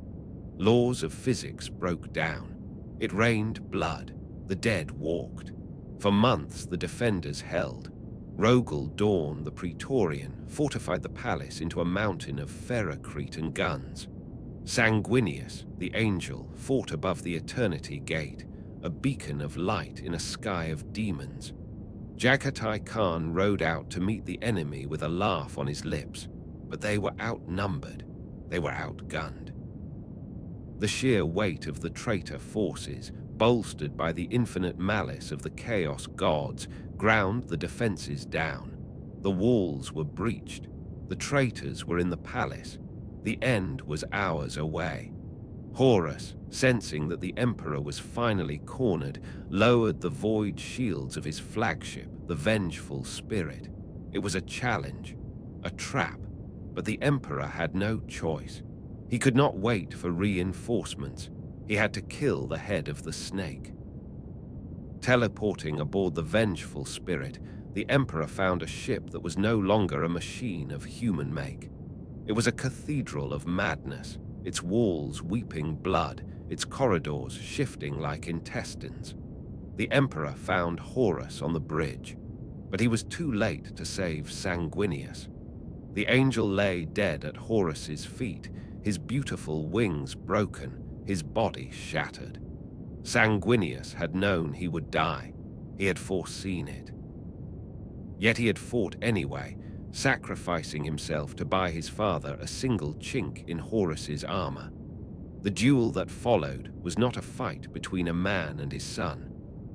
Laws of physics broke down. It rained blood. The dead walked. For months, the defenders held. Rogel Dawn, the Praetorian, fortified the palace into a mountain of ferrocrete and guns. Sanguinius, the Angel, fought above the Eternity Gate, a beacon of light in a sky of demons. Jagatai Khan rode out to meet the enemy with a laugh on his lips, but they were outnumbered, they were outgunned. The sheer weight of the traitor forces, bolstered by the infinite malice of the Chaos gods, ground the defenses down. The walls were breached, the traitors were in the palace, the end was hours away. Horus, sensing that the Emperor was finally cornered, lowered the void shields of his flagship, the Vengeful Spirit. It was a challenge, a trap, but the Emperor had no choice. He could not wait for reinforcements. He had to kill the head of the snake. Teleporting aboard the Vengeful Spirit, the Emperor found a ship that was no longer a machine of human make. It was a cathedral of madness, its walls weeping blood, its corridors shifting like intestines. The Emperor found Horus on the bridge, but he was too late to save Sanguinius. The angel lay dead at Horus's feet, his beautiful wings broken, his body shattered. Sanguinius had known he would die. He had foreseen it. Yet he had fought anyway, sacrificing himself to buy his father a single chink in Horus's armor. The duel that followed was not a fight between a man and his son.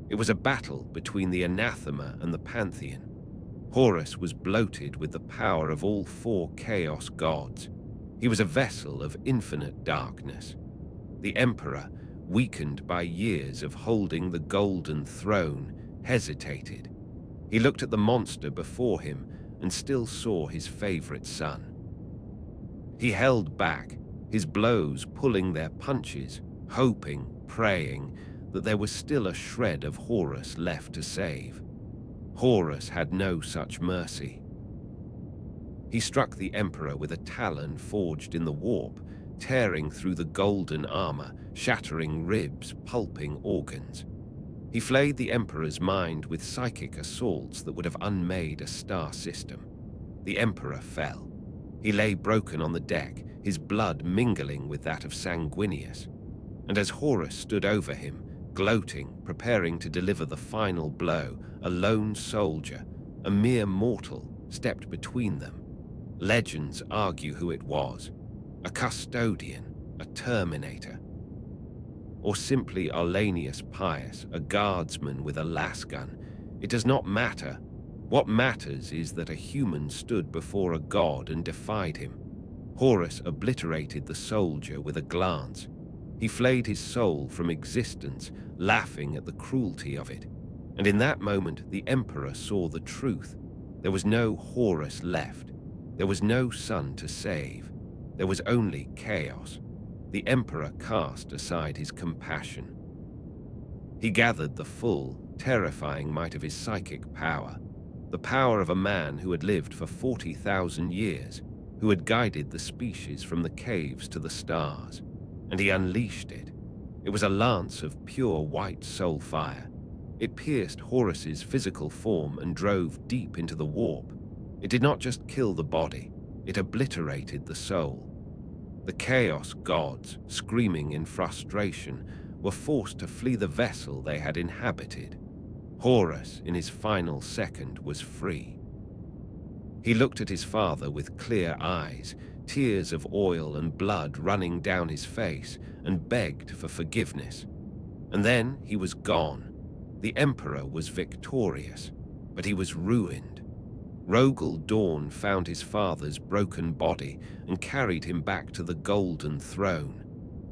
It was a battle between the anathema and the pantheon. Horus was bloated with the power of all four chaos gods. He was a vessel of infinite darkness. The Emperor, weakened by years of holding the golden throne, hesitated. He looked at the monster before him and still saw his favorite son. He held back, his blows pulling their punches, hoping, praying that there was still a shred of Horus left to save. Horus had no such mercy. He struck the Emperor with a talon forged in the warp, tearing through the golden armor, shattering ribs, pulping organs. He flayed the Emperor's mind with psychic assaults that would have unmade a star system. The Emperor fell. He lay broken on the deck, his blood mingling with that of Sanguinius. And as Horus stood over him, gloating, preparing to deliver the final blow, a lone soldier, a mere mortal, stepped between them. Legends argue who it was: a custodian, a terminator, or simply Arlanius Pius, a guardsman with a lasgun. It does not matter. What matters is that a human stood before a god and defied him. Horus obliterated the soldier with a glance. He flayed his soul from existence, laughing at the cruelty of it. And in that moment, the Emperor saw the truth. There was no Horus left. There was no son to save. There was only chaos. The Emperor cast aside his compassion. He gathered the full, terrifying might of his psychic power, the power of a man who had lived for 40,000 years, who had guided the species from the caves to the stars, and he unleashed it. It was a lance of pure white soul fire. It pierced Horus's physical form and drove deep into the warp. It did not just kill the body, it obliterated the soul. The Chaos gods, screaming in frustration, were forced to flee the vessel they had inhabited. Horus, in his final second, was free. He looked at his father with clear eyes, tears of oil and blood running down his face, and begged for forgiveness. And then he was gone. The Emperor was victorious, but he was ruined. Rogel Dawn found his father's broken body and carried him back to the Golden Throne.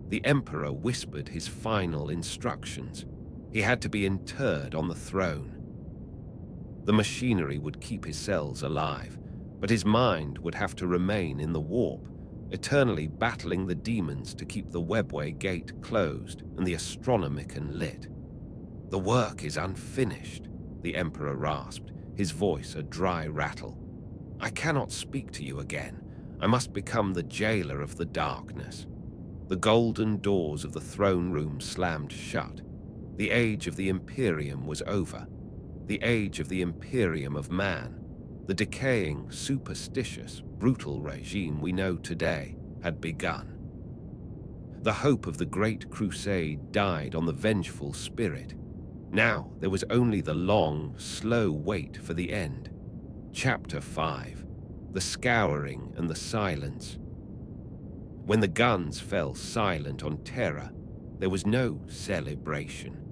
The Emperor whispered his final instructions. He had to be interred on the throne. The machinery would keep his cells alive, but his mind would have to remain in the warp, eternally battling the demons to keep the webway gate closed and the astronomicon lit. "The work is unfinished," the Emperor rasped, his voice a dry rattle. "I cannot speak to you again. I must become the jailer of the darkness." The golden doors of the throne room slammed shut. The age of the Imperium was over. The age of the Imperium of Man, the decaying, superstitious, brutal regime we know today, had begun. The hope of the Great Crusade died on the vengeful spirit. Now there was only the long, slow wait for the end. Chapter 5. The Scouring and the Silence. When the guns fell silent on Terra, there was no celebration.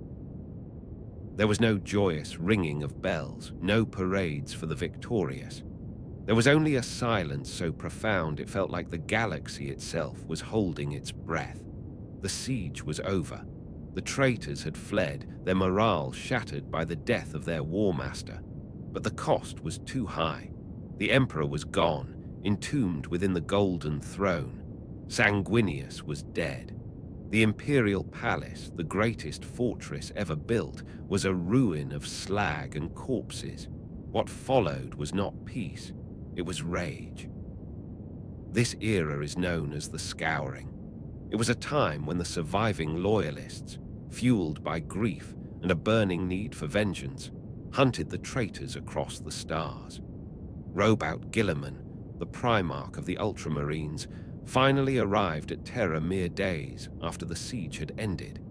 There was no joyous ringing of bells, no parades for the victorious. There was only a silence so profound it felt like the galaxy itself was holding its breath. The siege was over. The traitors had fled, their morale shattered by the death of their war master. But the cost was too high. The Emperor was gone, entombed within the Golden Throne. Sanguinius was dead. The Imperial Palace, the greatest fortress ever built, was a ruin of slag and corpses. What followed was not peace, it was rage. This era is known as the Scouring. It was a time when the surviving loyalists, fueled by grief and a burning need for vengeance, hunted the traitors across the stars. Robout Guilliman, the Primarch of the Ultramarines, finally arrived at Terra mere days after the siege had ended.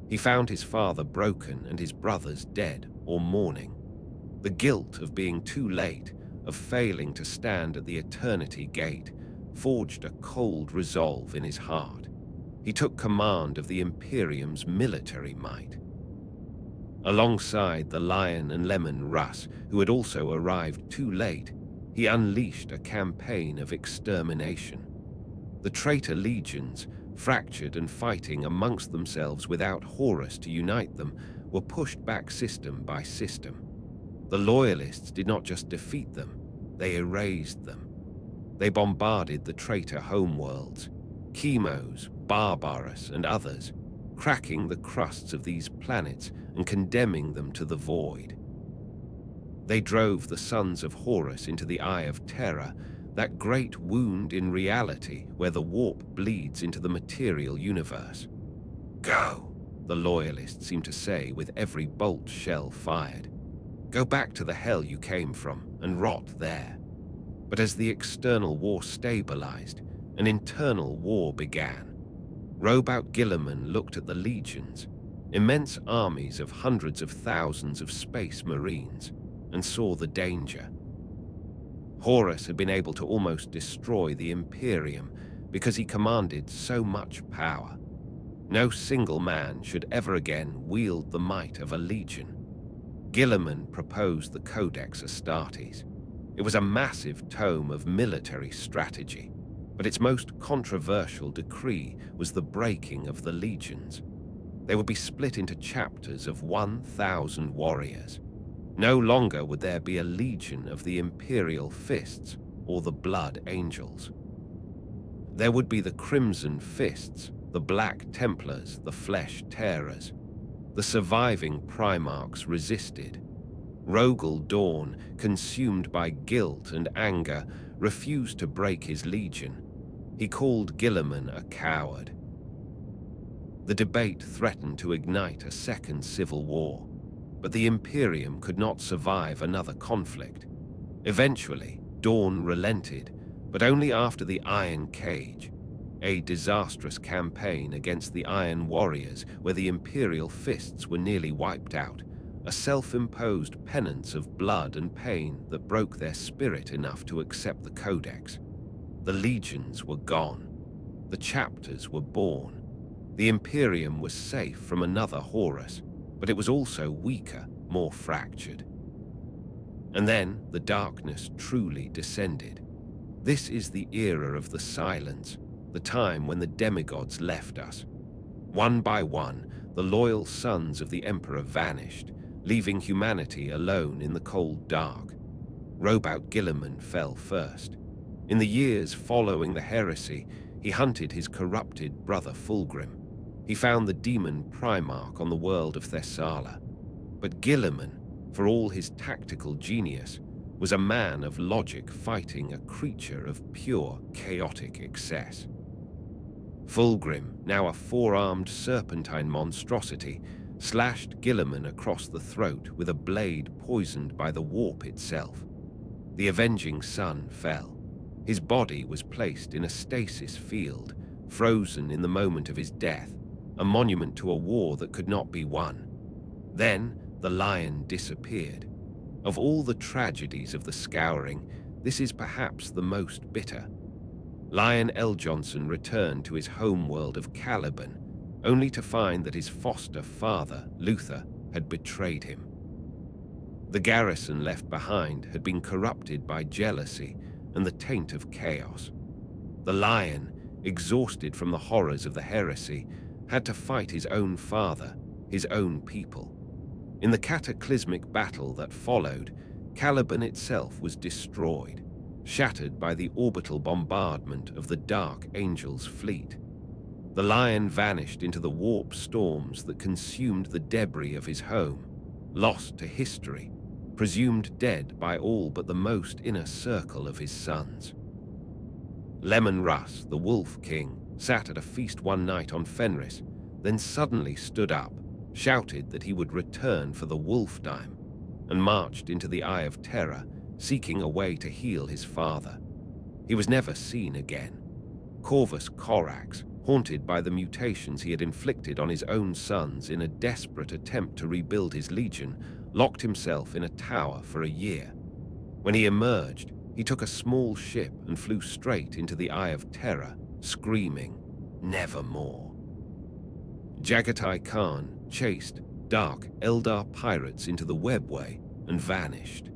He found his father broken and his brothers dead or mourning. The guilt of being too late, of failing to stand at the Eternity Gate, forged a cold resolve in his heart. He took command of the Imperium's military might. Alongside the Lion and Lemon Russ, who had also arrived too late, he unleashed a campaign of extermination. The traitor legions, fractured and fighting amongst themselves without Horus to unite them, were pushed back system by system. The Loyalists did not just defeat them, they erased them. They bombarded the traitor homeworlds, Chemos, Barbarus, and others, cracking the crusts of these planets and condemning them to the void. They drove the sons of Horus into the Eye of Terror, that great wound in reality where the warp bleeds into the material universe. Go, the Loyalists seemed to say with every bolt shell fired. Go back to the hell you came from and rot there. But as the external war stabilized, an internal war began. Robout Guilliman looked at the legions, immense armies of hundreds of thousands of space marines, and saw the danger. Horus had been able to almost destroy the Imperium because he commanded so much power. No single man should ever again wield the might of a legion. Guilliman proposed the Codex Astartes. It was a massive tome of military strategy, but its most controversial decree was the breaking of the legions. They would be split into chapters of 1,000 warriors. No longer would there be a legion of the Imperial Fists or the Blood Angels. There would be the Crimson Fists, the Black Templars, the Flesh Tearers. The surviving Primarchs resisted. Rogel Dawn, consumed by guilt and anger, refused to break his legion. He called Guilliman a coward. The debate threatened to ignite a second civil war, but the Imperium could not survive another conflict. Eventually, Dawn relented, but only after the Iron Cage, a disastrous campaign against the Iron Warriors where the Imperial Fists were nearly wiped out, a self-imposed penance of blood and pain that broke their spirit enough to accept the Codex. The legions were gone. The chapters were born. The Imperium was safe from another Horus, but it was also weaker, more fractured. And then the darkness truly descended. This is the era of the silence, the time when the demigods left us. One by one, the loyal sons of the Emperor vanished, leaving humanity alone in the cold dark. Robout Guilliman fell first. In the years following the heresy, he hunted his corrupted brother Fulgrim. He found the demon Primarch on the world of Thessala. But Guilliman, for all his tactical genius, was a man of logic fighting a creature of pure, chaotic excess. Fulgrim, now a four-armed serpentine monstrosity, slashed Guilliman across the throat with a blade poisoned by the warp itself. The avenging sun fell. His body was placed in a stasis field, frozen in the moment of his death, a monument to a war that could not be won. Then the lion disappeared. Of all the tragedies of the Scouring, this is perhaps the most bitter. Lion L. Johnson returned to his homeworld of Caliban, only to find that his foster father, Luther, had betrayed him. The garrison left behind had been corrupted by jealousy and the taint of chaos. The lion, exhausted from the horrors of the heresy, had to fight his own father, his own people. In the cataclysmic battle that followed, Caliban itself was destroyed, shattered by the orbital bombardment of the Dark Angel's fleet. The lion vanished into the warp storms that consumed the debris of his home, lost to history, presumed dead by all but the most inner circle of his sons. Lemon Russ, the Wolf King, sat at a feast one night on Fenris, then suddenly stood up, shouted that he would return for the Wolfdime, and marched into the Eye of Terror, seeking a way to heal his father. He was never seen again. Corvus Corax, haunted by the mutations he had inflicted on his own sons in a desperate attempt to rebuild his legion, locked himself in a tower for a year. When he emerged, he took a small ship and flew straight into the Eye of Terror, screaming, "Nevermore." Jagatai Khan chased dark Eldar pirates into the webway and vanished.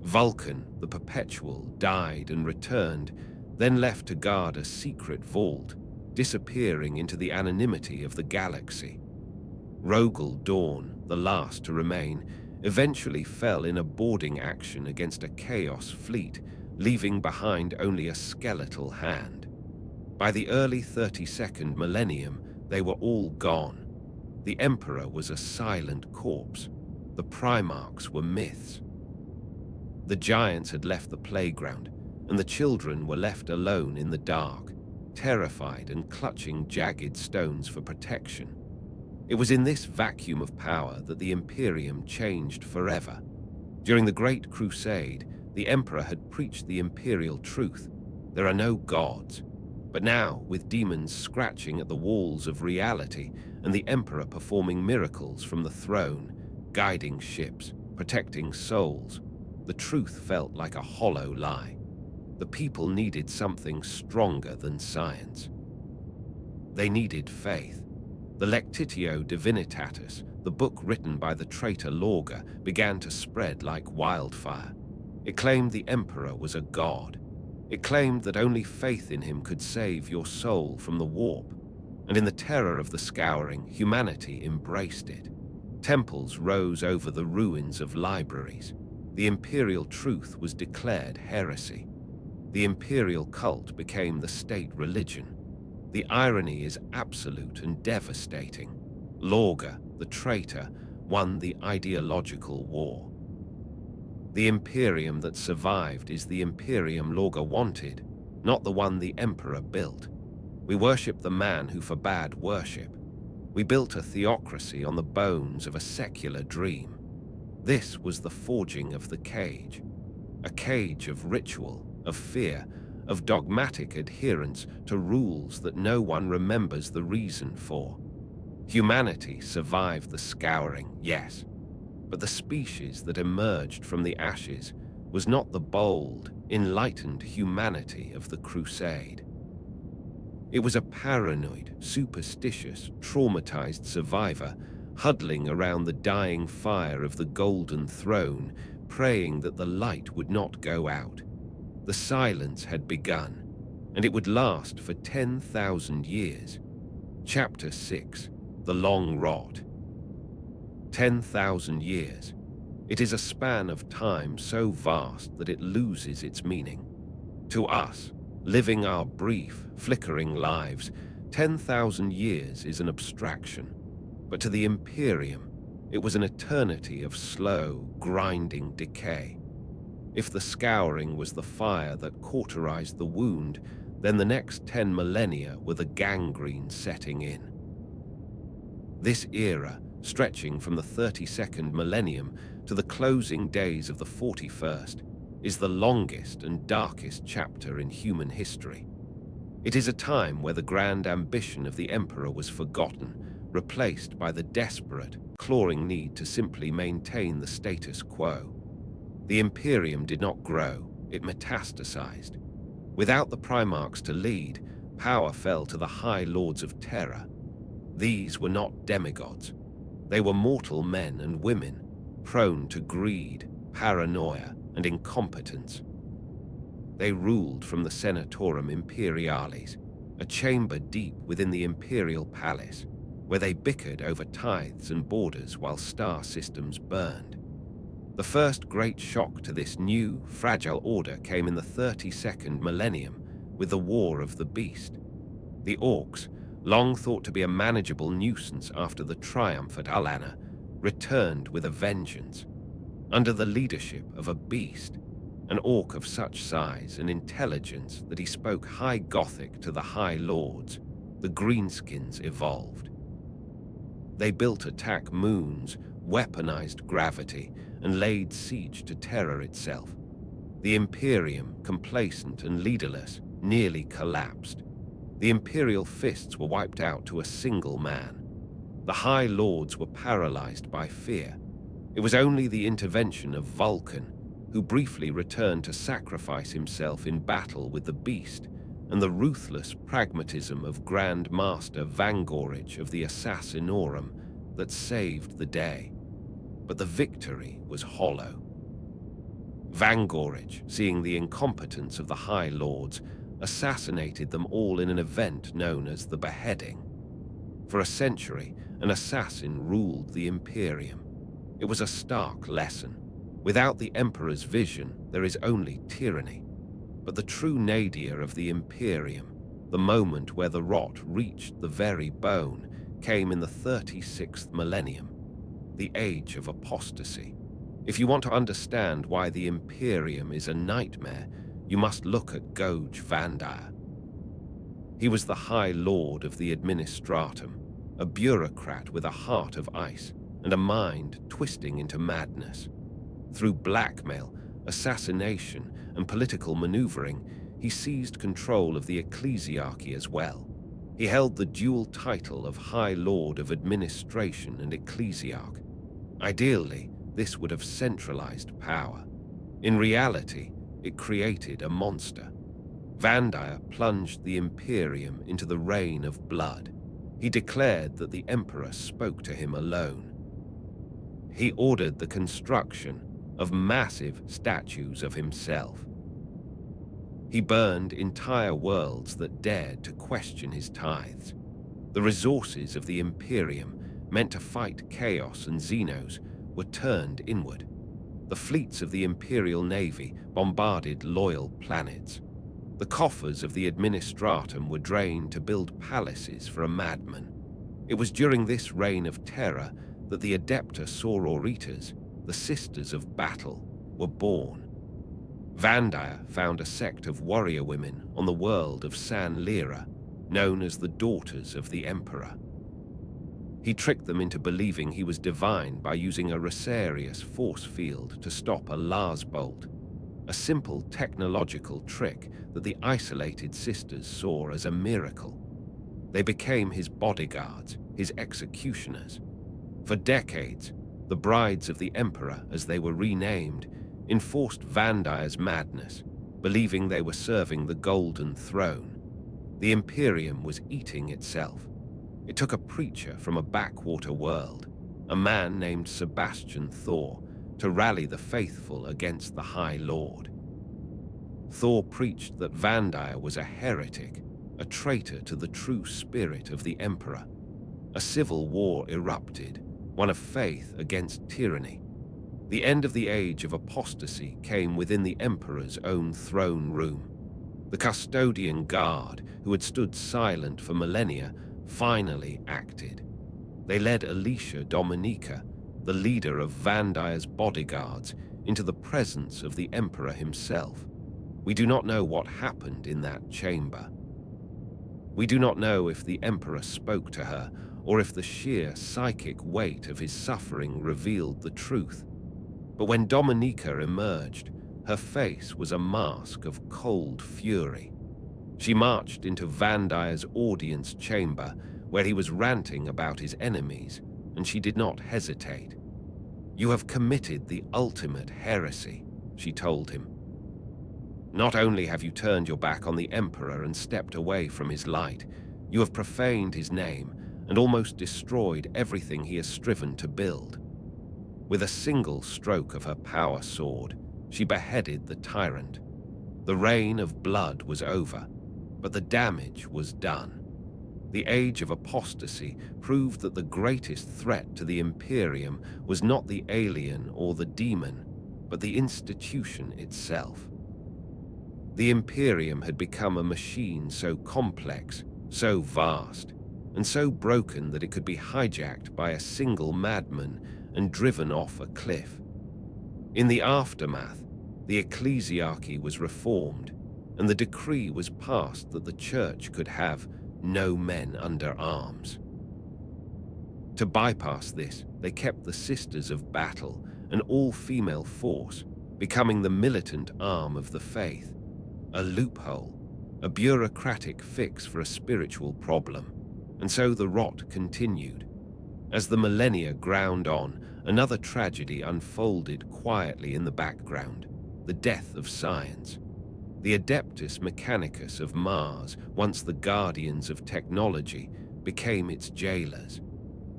Vulcan, the Perpetual, died and returned, then left to guard a secret vault, disappearing into the anonymity of the galaxy. Rogel Dawn, the last to remain, eventually fell in a boarding action against a Chaos fleet, leaving behind only a skeletal hand. By the early 32nd millennium, they were all gone. The Emperor was a silent corpse. The Primarchs were myths. The giants had left the playground, and the children were left alone in the dark, terrified and clutching jagged stones for protection. It was in this vacuum of power that the Imperium changed forever. During the Great Crusade, the Emperor had preached the imperial truth: there are no gods. But now, with demons scratching at the walls of reality and the Emperor performing miracles from the throne, guiding ships, protecting souls, the truth felt like a hollow lie. The people needed something stronger than science. They needed faith. The Lectitio Divinitatis, the book written by the traitor Lorga, began to spread like wildfire. It claimed the Emperor was a god. It claimed that only faith in him could save your soul from the warp. And in the terror of the Scouring, humanity embraced it. Temples rose over the ruins of libraries. The imperial truth was declared heresy. The imperial cult became the state religion. The irony is absolute and devastating. Lorga, the traitor, won the ideological war. The Imperium that survived is the Imperium Lorga wanted, not the one the Emperor built. We worship the man who forbade worship. We built a theocracy on the bones of a secular dream. This was the forging of the cage. A cage of ritual, of fear, of dogmatic adherence to rules that no one remembers the reason for. Humanity survived the Scouring, yes, but the species that emerged from the ashes was not the bold, enlightened humanity of the Crusade. It was a paranoid, superstitious, traumatized survivor huddling around the dying fire of the Golden Throne, praying that the light would not go out. The silence had begun, and it would last for 10,000 years. Chapter 6, The Long Rot. 10,000 years. It is a span of time so vast that it loses its meaning. To us, living our brief, flickering lives, 10,000 years is an abstraction. But to the Imperium, it was an eternity of slow, grinding decay. If the Scouring was the fire that cauterized the wound, then the next 10 millennia were the gangrene setting in. This era, stretching from the 32nd millennium to the closing days of the 41st, is the longest and darkest chapter in human history. It is a time where the grand ambition of the Emperor was forgotten, replaced by the desperate, clawing need to simply maintain the status quo. The Imperium did not grow, it metastasized. Without the Primarchs to lead, power fell to the High Lords of Terror. These were not demigods. They were mortal men and women, prone to greed, paranoia, and incompetence. They ruled from the Senatorum Imperialis, a chamber deep within the imperial palace, where they bickered over tithes and borders while star systems burned. The first great shock to this new, fragile order came in the 32nd millennium with the War of the Beast. The Orcs, long thought to be a manageable nuisance after the triumph at Alanna, returned with a vengeance. Under the leadership of a beast, an orc of such size and intelligence that he spoke High Gothic to the High Lords, the Greenskins evolved. They built attack moons, weaponized gravity, and laid siege to Terror itself. The Imperium, complacent and leaderless, nearly collapsed. The Imperial fists were wiped out to a single man. The High Lords were paralyzed by fear. It was only the intervention of Vulcan, who briefly returned to sacrifice himself in battle with the Beast, and the ruthless pragmatism of Grand Master Vangorich of the Assassinorum that saved the day. But the victory was hollow. Vangorich, seeing the incompetence of the High Lords, assassinated them all in an event known as the Beheading. For a century, an assassin ruled the Imperium. It was a stark lesson. Without the Emperor's vision, there is only tyranny. But the true nadir of the Imperium, the moment where the rot reached the very bone, came in the 36th millennium, the Age of Apostasy. If you want to understand why the Imperium is a nightmare, you must look at Goj Vandir. He was the High Lord of the Administratum, a bureaucrat with a heart of ice and a mind twisting into madness. Through blackmail, assassination, and political maneuvering, he seized control of the ecclesiarchy as well. He held the dual title of High Lord of Administration and Ecclesiarch. Ideally, this would have centralized power. In reality, it created a monster. Vandir plunged the Imperium into the reign of blood. He declared that the Emperor spoke to him alone. He ordered the construction of massive statues of himself. He burned entire worlds that dared to question his tithes. The resources of the Imperium, meant to fight chaos and Xenos, were turned inward. The fleets of the Imperial Navy bombarded loyal planets. The coffers of the Administratum were drained to build palaces for a madman. It was during this reign of terror that the Adepta Sororitas, the Sisters of Battle, were born. Vandir found a sect of warrior women on the world of San Lyra, known as the Daughters of the Emperor. He tricked them into believing he was divine by using a Rosarius force field to stop a Lars bolt, a simple technological trick that the isolated sisters saw as a miracle. They became his bodyguards, his executioners. For decades, the Brides of the Emperor, as they were renamed, enforced Vandir's madness, believing they were serving the Golden Throne. The Imperium was eating itself. It took a preacher from a backwater world, a man named Sebastian Thor, to rally the faithful against the High Lord. Thor preached that Vandir was a heretic, a traitor to the true spirit of the Emperor. A civil war erupted, one of faith against tyranny. The end of the Age of Apostasy came within the Emperor's own throne room. The custodian guard, who had stood silent for millennia, finally acted. They led Alicia Dominica, the leader of Vandir's bodyguards, into the presence of the Emperor himself. We do not know what happened in that chamber. We do not know if the Emperor spoke to her or if the sheer psychic weight of his suffering revealed the truth. But when Dominica emerged, her face was a mask of cold fury. She marched into Van Dyer's audience chamber, where he was ranting about his enemies, and she did not hesitate. "You have committed the ultimate heresy," she told him. "Not only have you turned your back on the Emperor and stepped away from his light, you have profaned his name and almost destroyed everything he has striven to build." With a single stroke of her power sword, she beheaded the tyrant. The reign of blood was over, but the damage was done. The age of apostasy proved that the greatest threat to the Imperium was not the alien or the demon, but the institution itself. The Imperium had become a machine so complex, so vast, and so broken that it could be hijacked by a single madman and driven off a cliff. In the aftermath, the ecclesiarchy was reformed, and the decree was passed that the church could have no men under arms. To bypass this, they kept the Sisters of Battle, an all-female force, becoming the militant arm of the faith. A loophole, a bureaucratic fix for a spiritual problem. And so the rot continued. As the millennia ground on, another tragedy unfolded quietly in the background: the death of science. The Adeptus Mechanicus of Mars, once the guardians of technology, became its jailers.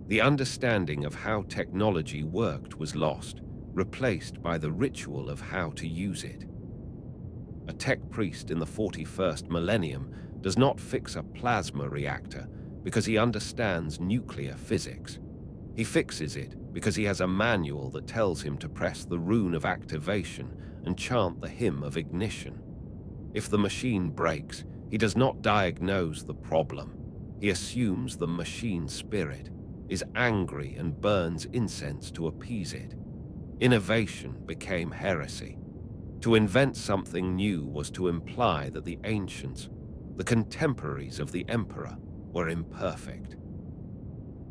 The understanding of how technology worked was lost, replaced by the ritual of how to use it. A tech priest in the 41st millennium does not fix a plasma reactor because he understands nuclear physics. He fixes it because he has a manual that tells him to press the rune of activation and chant the hymn of ignition. If the machine breaks, he does not diagnose the problem. He assumes the machine spirit, is angry and burns incense to appease it. Innovation became heresy. To invent something new was to imply that the ancients, the contemporaries of the emperor, were imperfect.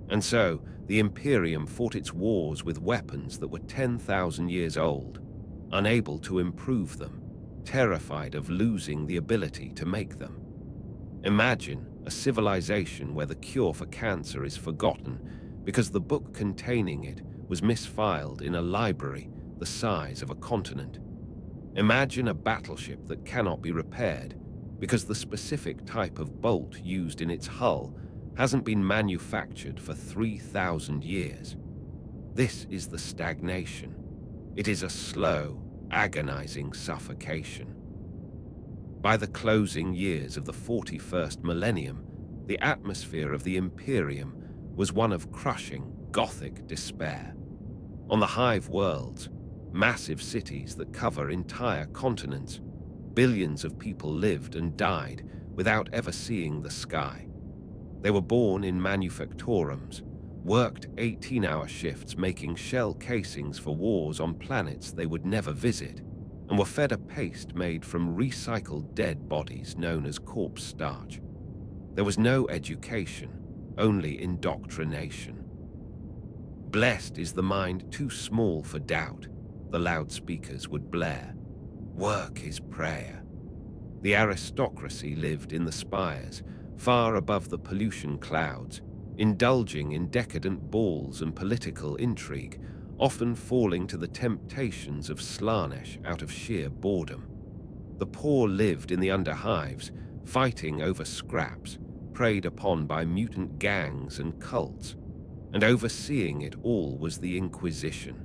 And so, the Imperium fought its wars with weapons that were 10,000 years old, unable to improve them, terrified of losing the ability to make them. Imagine a civilization where the cure for cancer is forgotten because the book containing it was misfiled in a library the size of a continent. Imagine a battleship that cannot be repaired because the specific type of bolt used in its hull hasn't been manufactured for 3,000 years. This is the stagnation. It is a slow, agonizing suffocation. By the closing years of the 41st millennium, the atmosphere of the Imperium was one of crushing, gothic despair. On the hive worlds, massive cities that cover entire continents, billions of people lived and died without ever seeing the sky. They were born in manufactorums, worked 18-hour shifts making shell casings for wars on planets they would never visit, and were fed a paste made from recycled dead bodies known as corpse starch. There was no education, only indoctrination. "Blessed is the mind too small for doubt," the loudspeakers would blare. "Work is prayer." The aristocracy lived in the spires, far above the pollution clouds, indulging in decadent balls and political intrigue, often falling to the temptations of Slaanesh out of sheer boredom. The poor lived in the underhives, fighting over scraps, preyed upon by mutant gangs and cults, and overseeing it all was the Inquisition.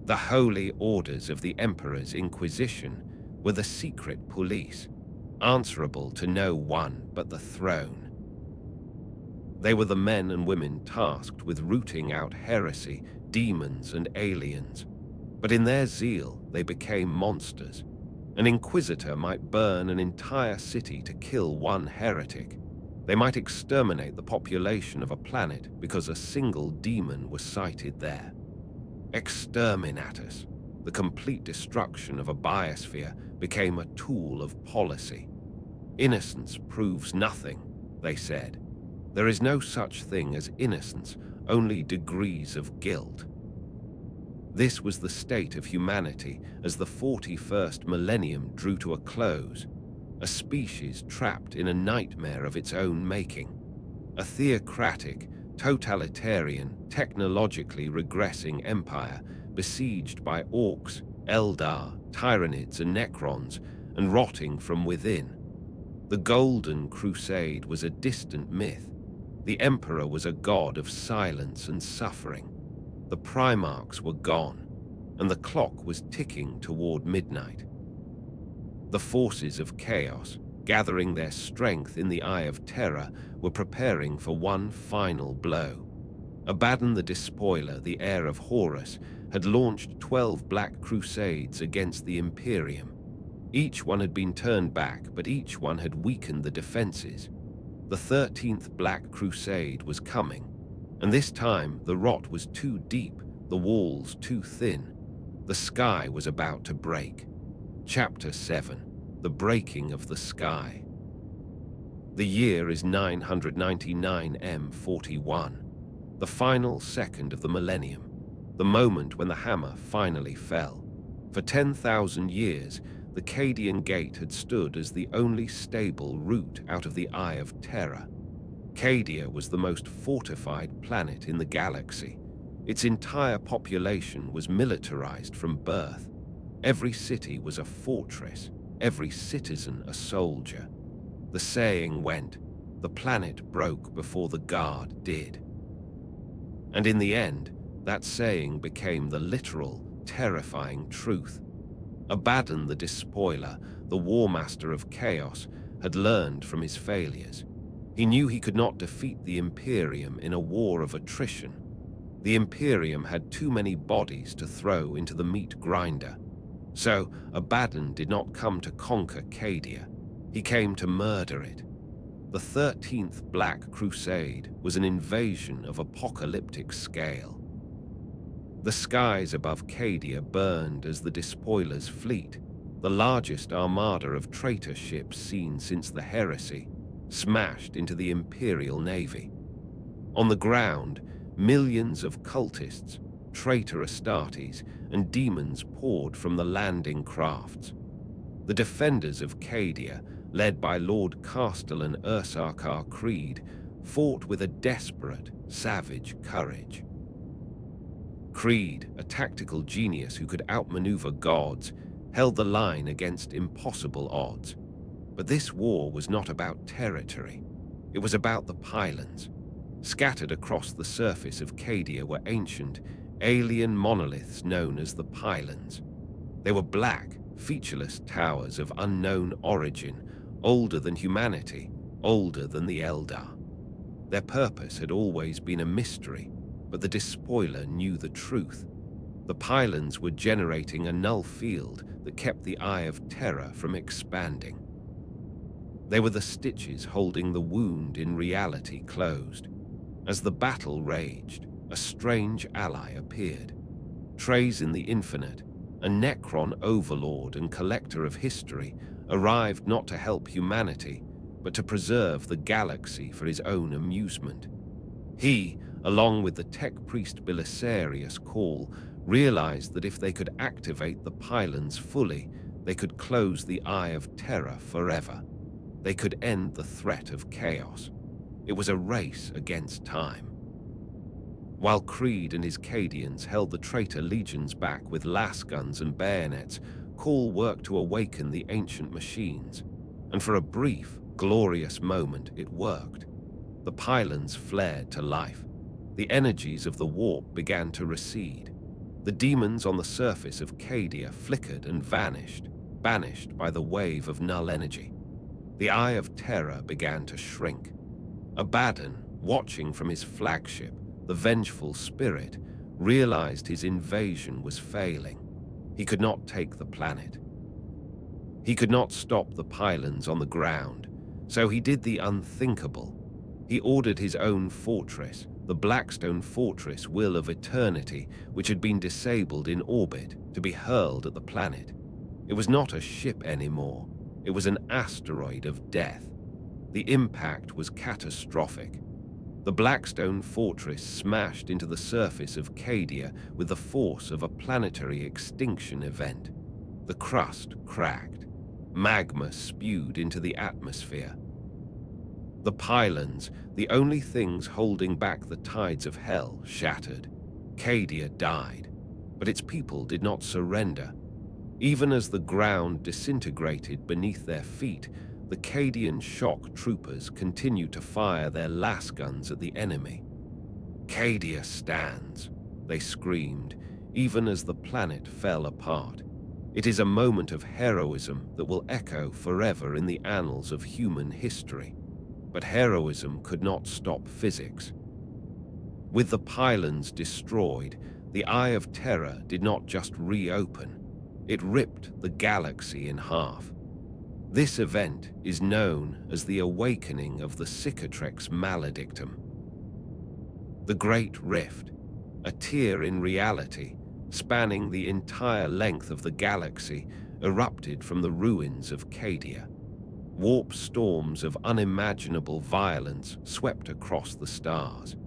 The holy orders of the Emperor's Inquisition were the secret police, answerable to no one but the throne. They were the men and women tasked with rooting out heresy, demons, and aliens. But in their zeal, they became monsters. An inquisitor might burn an entire city to kill one heretic. They might exterminate the population of a planet because a single demon was sighted there. Exterminatus, the complete destruction of a biosphere, became a tool of policy. Innocence proves nothing, they said. There is no such thing as innocence, only degrees of guilt. This was the state of humanity as the 41st millennium drew to a close, a species trapped in a nightmare of its own making, a theocratic, totalitarian, technologically regressing empire besieged by orcs, eldar, tyranids and necrons, and rotting from within. The Golden Crusade was a distant myth. The Emperor was a god of silence and suffering. The Primarchs were gone, and the clock was ticking toward midnight. The forces of chaos, gathering their strength in the Eye of Terror, were preparing for one final blow. Abaddon the Despoiler, the heir of Horus, had launched 12 Black Crusades against the Imperium. Each one had been turned back, but each one had weakened the defenses. The 13th Black Crusade was coming, and this time the rot was too deep, the walls too thin. The sky was about to break. Chapter 7. The Breaking of the Sky. The year is 999 M41, the final second of the millennium, the moment when the hammer finally fell. For 10,000 years, the Cadian Gate had stood as the only stable route out of the Eye of Terror. Cadia was the most fortified planet in the galaxy. Its entire population was militarized from birth. Every city was a fortress, every citizen a soldier. The saying went, the planet broke before the guard did. And in the end, that saying became the literal, terrifying truth. Abaddon the Despoiler, the War Master of Chaos, had learned from his failures. He knew he could not defeat the Imperium in a war of attrition. The Imperium had too many bodies to throw into the meat grinder. So Abaddon did not come to conquer Cadia. He came to murder it. The 13th Black Crusade was an invasion of apocalyptic scale. The skies above Cadia burned as the Despoiler's fleet, the largest armada of traitor ships seen since the Heresy, smashed into the Imperial Navy. On the ground, millions of cultists, traitor Astartes, and demons poured from the landing crafts. The defenders of Cadia, led by Lord Castellan Ursarkar Creed, fought with a desperate, savage courage. Creed, a tactical genius who could outmaneuver gods, held the line against impossible odds. But this war was not about territory. It was about the pylons. Scattered across the surface of Cadia were ancient, alien monoliths known as the pylons. They were black, featureless towers of unknown origin, older than humanity, older than the Eldar. Their purpose had always been a mystery, but the Despoiler knew the truth. The pylons were generating a null field that kept the Eye of Terror from expanding. They were the stitches holding the wound in reality closed. As the battle raged, a strange ally appeared. Trazyn the Infinite, a Necron overlord and collector of history, arrived not to help humanity, but to preserve the galaxy for his own amusement. He, along with the tech priest Belisarius Call, realized that if they could activate the pylons fully, they could close the Eye of Terror forever. They could end the threat of chaos. It was a race against time. While Creed and his Cadians held the traitor legions back with lasguns and bayonets, Call worked to awaken the ancient machines. And for a brief, glorious moment, it worked. The pylons flared to life. The energies of the warp began to recede. The demons on the surface of Cadia flickered and vanished, banished by the wave of null energy. The Eye of Terror began to shrink. Abaddon, watching from his flagship, the Vengeful Spirit, realized his invasion was failing. He could not take the planet. He could not stop the pylons on the ground, so he did the unthinkable. He ordered his own fortress, the Blackstone Fortress Will of Eternity, which had been disabled in orbit, to be hurled at the planet. It was not a ship anymore. It was an asteroid of death. The impact was catastrophic. The Blackstone fortress smashed into the surface of Cadia with the force of a planetary extinction event. The crust cracked. Magma spewed into the atmosphere. The pylons, the only things holding back the tides of hell, shattered. Cadia died, but its people did not surrender. Even as the ground disintegrated beneath their feet, the Cadian shock troopers continued to fire their las guns at the enemy. "Cadia stands," they screamed, even as the planet fell apart. It is a moment of heroism that will echo forever in the annals of human history. But heroism could not stop physics. With the pylons destroyed, the Eye of Terror did not just reopen, it ripped the galaxy in half. This event is known as the awakening of the Cicatrix Maledictum. The Great Rift, a tear in reality, spanning the entire length of the galaxy, erupted from the ruins of Cadia. Warp storms of unimaginable violence swept across the stars.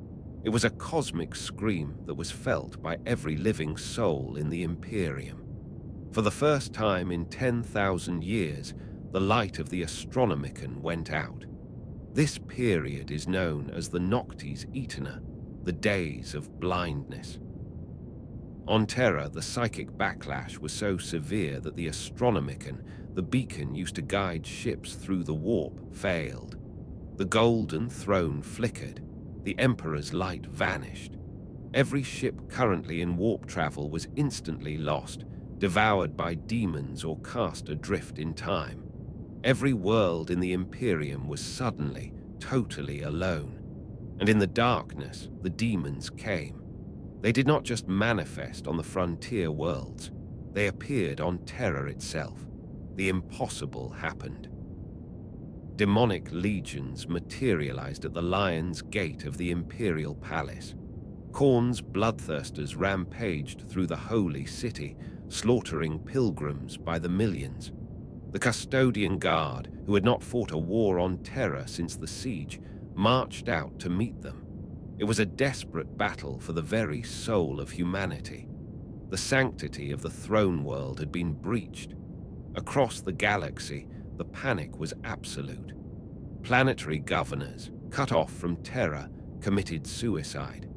It was a cosmic scream that was felt by every living soul in the Imperium. For the first time in 10,000 years, the light of the Astronomicon went out. This period is known as the Noctis Aeterna, the days of blindness. On Terra, the psychic backlash was so severe that the Astronomicon, the beacon used to guide ships through the warp, failed. The golden throne flickered. The Emperor's light vanished. Every ship currently in warp travel was instantly lost, devoured by demons or cast adrift in time. Every world in the Imperium was suddenly, totally alone. And in the darkness, the demons came. They did not just manifest on the frontier worlds. They appeared on Terra itself. The impossible happened. Demonic legions materialized at the Lion's Gate of the Imperial Palace. Khorne's bloodthirsters rampaged through the holy city, slaughtering pilgrims by the millions. The Custodian Guard, who had not fought a war on Terra since the siege, marched out to meet them. It was a desperate battle for the very soul of humanity. The sanctity of the throne world had been breached. Across the galaxy, the panic was absolute. Planetary governors, cut off from Terra, committed suicide.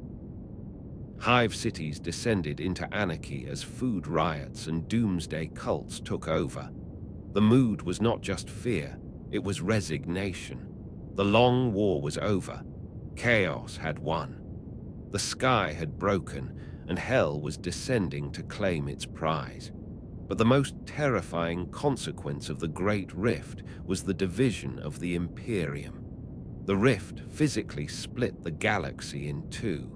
Hive cities descended into anarchy as food riots and doomsday cults took over. The mood was not just fear, it was resignation. The long war was over. Chaos had won. The sky had broken, and hell was descending to claim its prize. But the most terrifying consequence of the Great Rift was the division of the Imperium. The rift physically split the galaxy in two.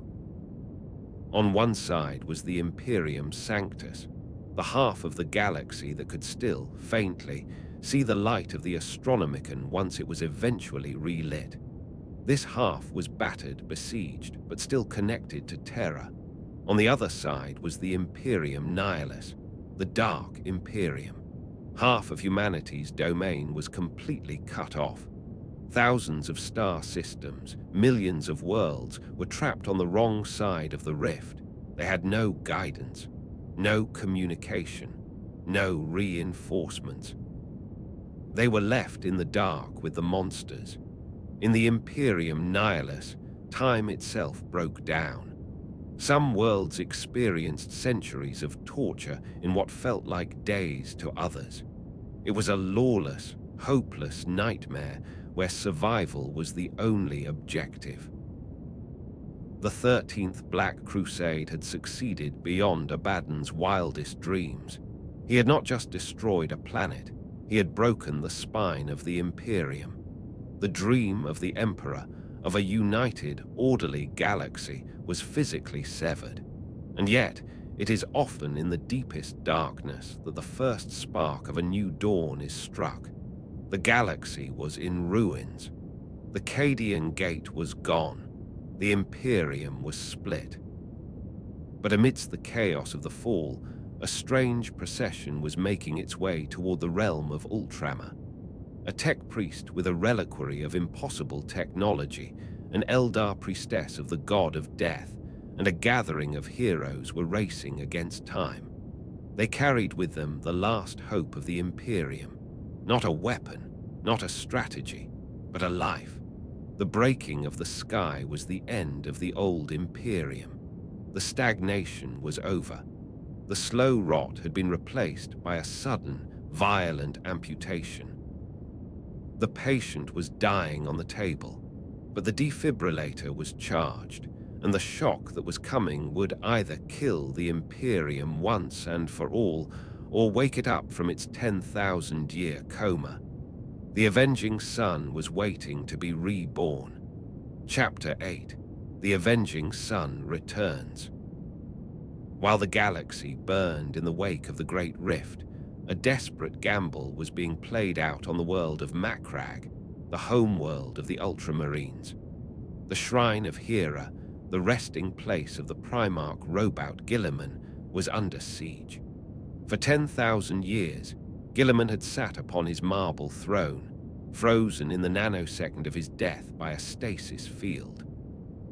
On one side was the Imperium Sanctus, the half of the galaxy that could still, faintly, see the light of the Astronomicon once it was eventually relit. This half was battered, besieged, but still connected to Terra. On the other side was the Imperium Nihilus, the Dark Imperium. Half of humanity's domain was completely cut off. Thousands of star systems, millions of worlds were trapped on the wrong side of the rift. They had no guidance, no communication, no reinforcements. They were left in the dark with the monsters. In the Imperium Nihilus, time itself broke down. Some worlds experienced centuries of torture in what felt like days to others. It was a lawless, hopeless nightmare where survival was the only objective. The 13th Black Crusade had succeeded beyond Abaddon's wildest dreams. He had not just destroyed a planet, he had broken the spine of the Imperium. The dream of the Emperor, of a united, orderly galaxy, was physically severed. And yet, it is often in the deepest darkness that the first spark of a new dawn is struck. The galaxy was in ruins. The Cadian Gate was gone. The Imperium was split. But amidst the chaos of the fall, a strange procession was making its way toward the realm of Ultramar. A tech priest with a reliquary of impossible technology, an Eldar priestess of the god of death, and a gathering of heroes were racing against time. They carried with them the last hope of the Imperium. Not a weapon, not a strategy, but a life. The breaking of the sky was the end of the old Imperium. The stagnation was over. The slow rot had been replaced by a sudden, violent amputation. The patient was dying on the table, but the defibrillator was charged, and the shock that was coming would either kill the Imperium once and for all, or wake it up from its 10,000-year coma. The Avenging Sun was waiting to be reborn. Chapter 8: The Avenging Sun Returns. While the galaxy burned in the wake of the Great Rift, a desperate gamble was being played out on the world of Macragge, the homeworld of the Ultramarines. The Shrine of Hera, the resting place of the Primarch Robout Guilliman, was under siege. For 10,000 years, Guilliman had sat upon his marble throne, frozen in the nanosecond of his death by a stasis field.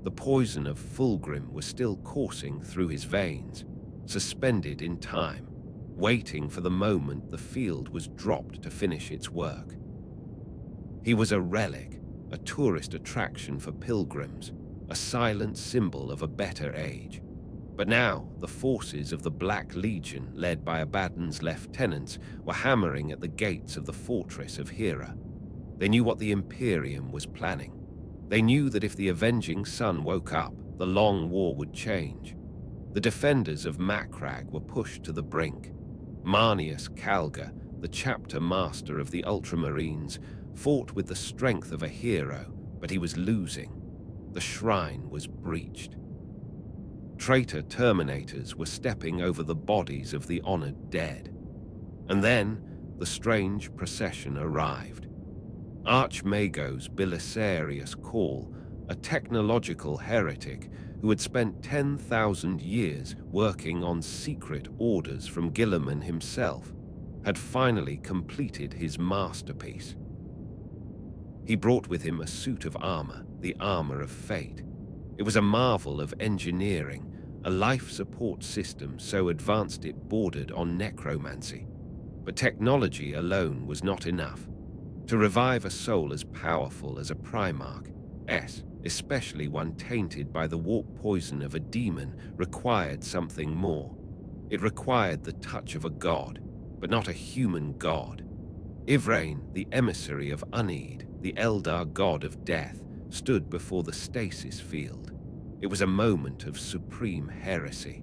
The poison of Fulgrim was still coursing through his veins, suspended in time, waiting for the moment the field was dropped to finish its work. He was a relic, a tourist attraction for pilgrims, a silent symbol of a better age. But now, the forces of the Black Legion, led by Abaddon's lieutenants, were hammering at the gates of the fortress of Hera. They knew what the Imperium was planning. They knew that if the Avenging Sun woke up, the long war would change. The defenders of Macragge were pushed to the brink. Marneus Calgar, the chapter master of the Ultramarines, fought with the strength of a hero, but he was losing. The shrine was breached. Traitor Terminators were stepping over the bodies of the honored dead. And then, the strange procession arrived. Archmagos Belisarius Call, a technological heretic who had spent 10,000 years working on secret orders from Guilliman himself, had finally completed his masterpiece. He brought with him a suit of armor, the Armor of Fate. It was a marvel of engineering, a life support system so advanced it bordered on necromancy. But technology alone was not enough. To revive a soul as powerful as a Primarch, especially one tainted by the warp poison of a demon, required something more. It required the touch of a god, but not a human god. Ivrain, the emissary of Uneed, the Eldar god of death, stood before the stasis field. It was a moment of supreme heresy.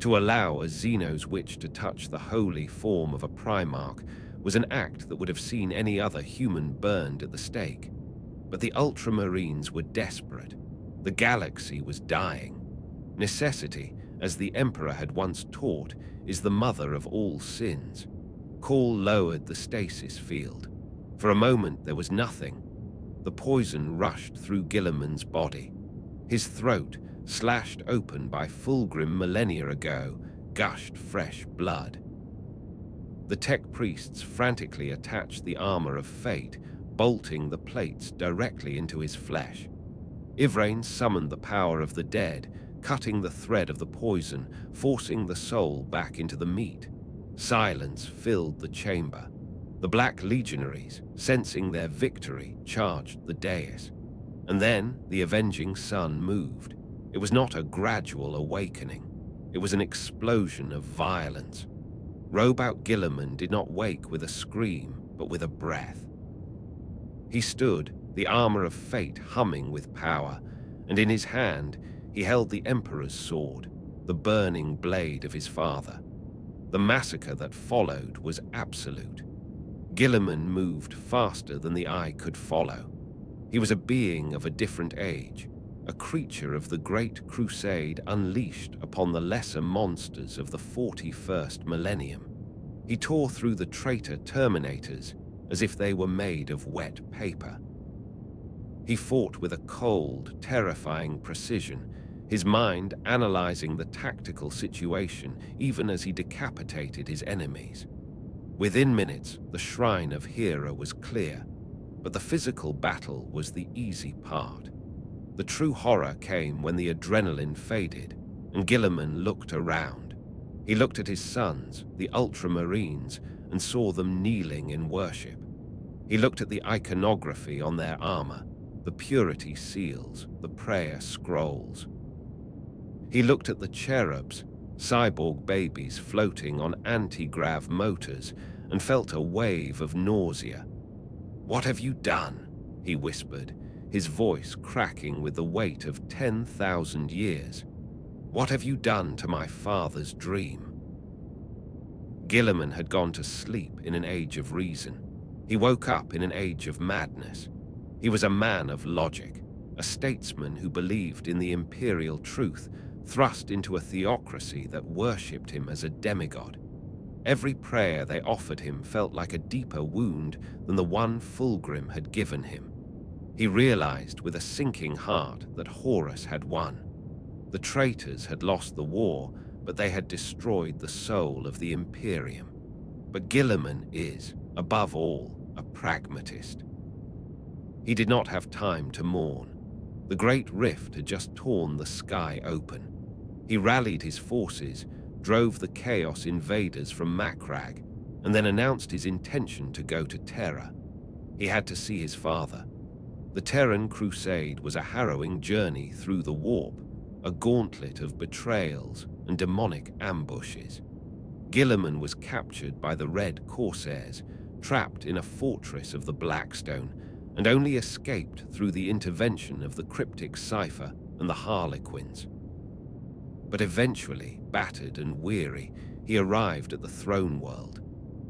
To allow a Xenos witch to touch the holy form of a Primarch was an act that would have seen any other human burned at the stake. But the Ultramarines were desperate. The galaxy was dying. Necessity, as the Emperor had once taught, is the mother of all sins. Call lowered the stasis field. For a moment there was nothing. The poison rushed through Guilliman's body. His throat, slashed open by Fulgrim millennia ago, gushed fresh blood. The tech priests frantically attached the Armor of Fate, bolting the plates directly into his flesh. Ivrain summoned the power of the dead, cutting the thread of the poison, forcing the soul back into the meat. Silence filled the chamber. The Black Legionaries, sensing their victory, charged the dais. And then the Avenging Sun moved. It was not a gradual awakening. It was an explosion of violence. Robout Guilliman did not wake with a scream, but with a breath. He stood, the Armor of Fate humming with power, and in his hand he held the Emperor's sword, the burning blade of his father. The massacre that followed was absolute. Guilliman moved faster than the eye could follow. He was a being of a different age, a creature of the Great Crusade unleashed upon the lesser monsters of the 41st millennium. He tore through the traitor Terminators as if they were made of wet paper. He fought with a cold, terrifying precision, his mind analyzing the tactical situation even as he decapitated his enemies. Within minutes, the shrine of Hera was clear. But the physical battle was the easy part. The true horror came when the adrenaline faded, and Guilliman looked around. He looked at his sons, the Ultramarines, and saw them kneeling in worship. He looked at the iconography on their armor, the purity seals, the prayer scrolls. He looked at the cherubs, cyborg babies floating on anti-grav motors, and felt a wave of nausea. "What have you done?" he whispered, his voice cracking with the weight of 10,000 years. "What have you done to my father's dream?" Guilliman had gone to sleep in an age of reason. He woke up in an age of madness. He was a man of logic, a statesman who believed in the imperial truth, thrust into a theocracy that worshipped him as a demigod. Every prayer they offered him felt like a deeper wound than the one Fulgrim had given him. He realized with a sinking heart that Horus had won. The traitors had lost the war, but they had destroyed the soul of the Imperium. But Guilliman is, above all, a pragmatist. He did not have time to mourn. The Great Rift had just torn the sky open. He rallied his forces, drove the Chaos invaders from Macragge, and then announced his intention to go to Terra. He had to see his father. The Terran Crusade was a harrowing journey through the warp, a gauntlet of betrayals and demonic ambushes. Guilliman was captured by the Red Corsairs, trapped in a fortress of the Blackstone, and only escaped through the intervention of the cryptic cipher and the Harlequins. But eventually, battered and weary, he arrived at the throne world.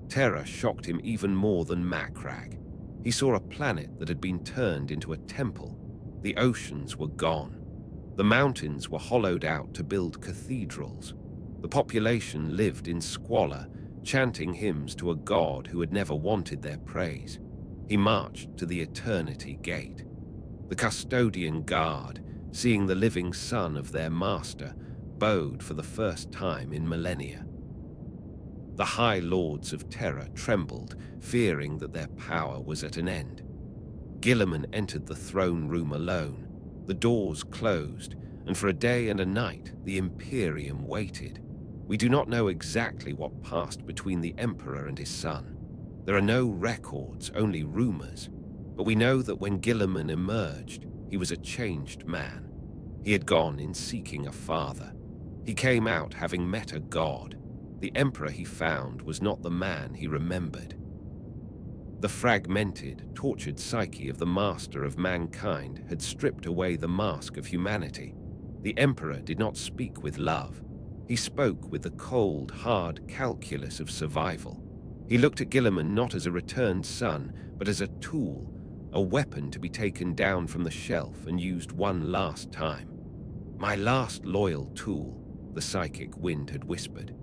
Terror shocked him even more than Macragge. He saw a planet that had been turned into a temple. The oceans were gone. The mountains were hollowed out to build cathedrals. The population lived in squalor, chanting hymns to a god who had never wanted their praise. He marched to the Eternity Gate. The custodian guard, seeing the living son of their master, bowed for the first time in millennia. The High Lords of Terror trembled, fearing that their power was at an end. Guilliman entered the throne room alone. The doors closed, and for a day and a night the Imperium waited. We do not know exactly what passed between the Emperor and his son. There are no records, only rumors. But we know that when Guilliman emerged, he was a changed man. He had gone in seeking a father. He came out having met a god. The Emperor he found was not the man he remembered. The fragmented, tortured psyche of the master of mankind had stripped away the mask of humanity. The Emperor did not speak with love. He spoke with the cold, hard calculus of survival. He looked at Guilliman not as a returned son, but as a tool, a weapon to be taken down from the shelf and used one last time. "My last loyal tool," the psychic wind had whispered.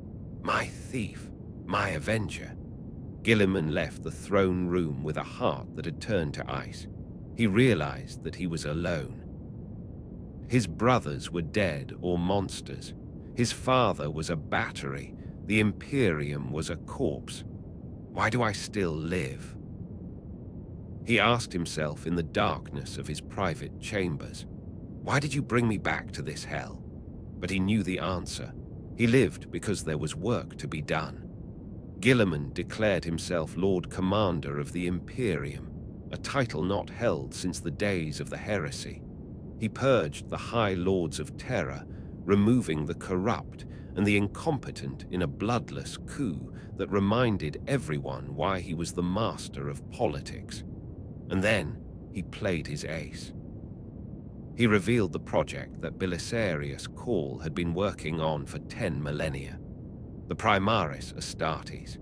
"My thief, my avenger." Guilliman left the throne room with a heart that had turned to ice. He realized that he was alone. His brothers were dead or monsters. His father was a battery. The Imperium was a corpse. Why do I still live? He asked himself in the darkness of his private chambers. Why did you bring me back to this hell? But he knew the answer. He lived because there was work to be done. Guilliman declared himself Lord Commander of the Imperium, a title not held since the days of the Heresy. He purged the High Lords of Terror, removing the corrupt and the incompetent in a bloodless coup that reminded everyone why he was the master of politics. And then he played his ace. He revealed the project that Belisarius Cawl had been working on for 10 millennia, the Primaris Astartes.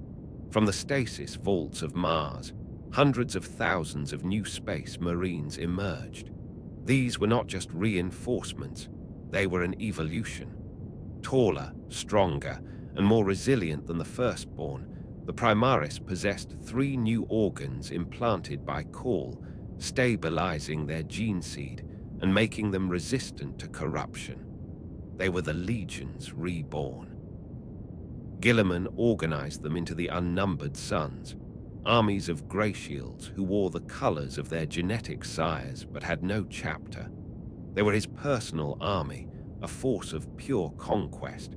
From the stasis vaults of Mars, hundreds of thousands of new space marines emerged. These were not just reinforcements, they were an evolution. Taller, stronger, and more resilient than the firstborn, the Primaris possessed 3 new organs implanted by Cawl, stabilizing their gene seed and making them resistant to corruption. They were the Legions reborn. Guilliman organized them into the unnumbered sons. armies of grey shields who wore the colors of their genetic sires but had no chapter. They were his personal army, a force of pure conquest.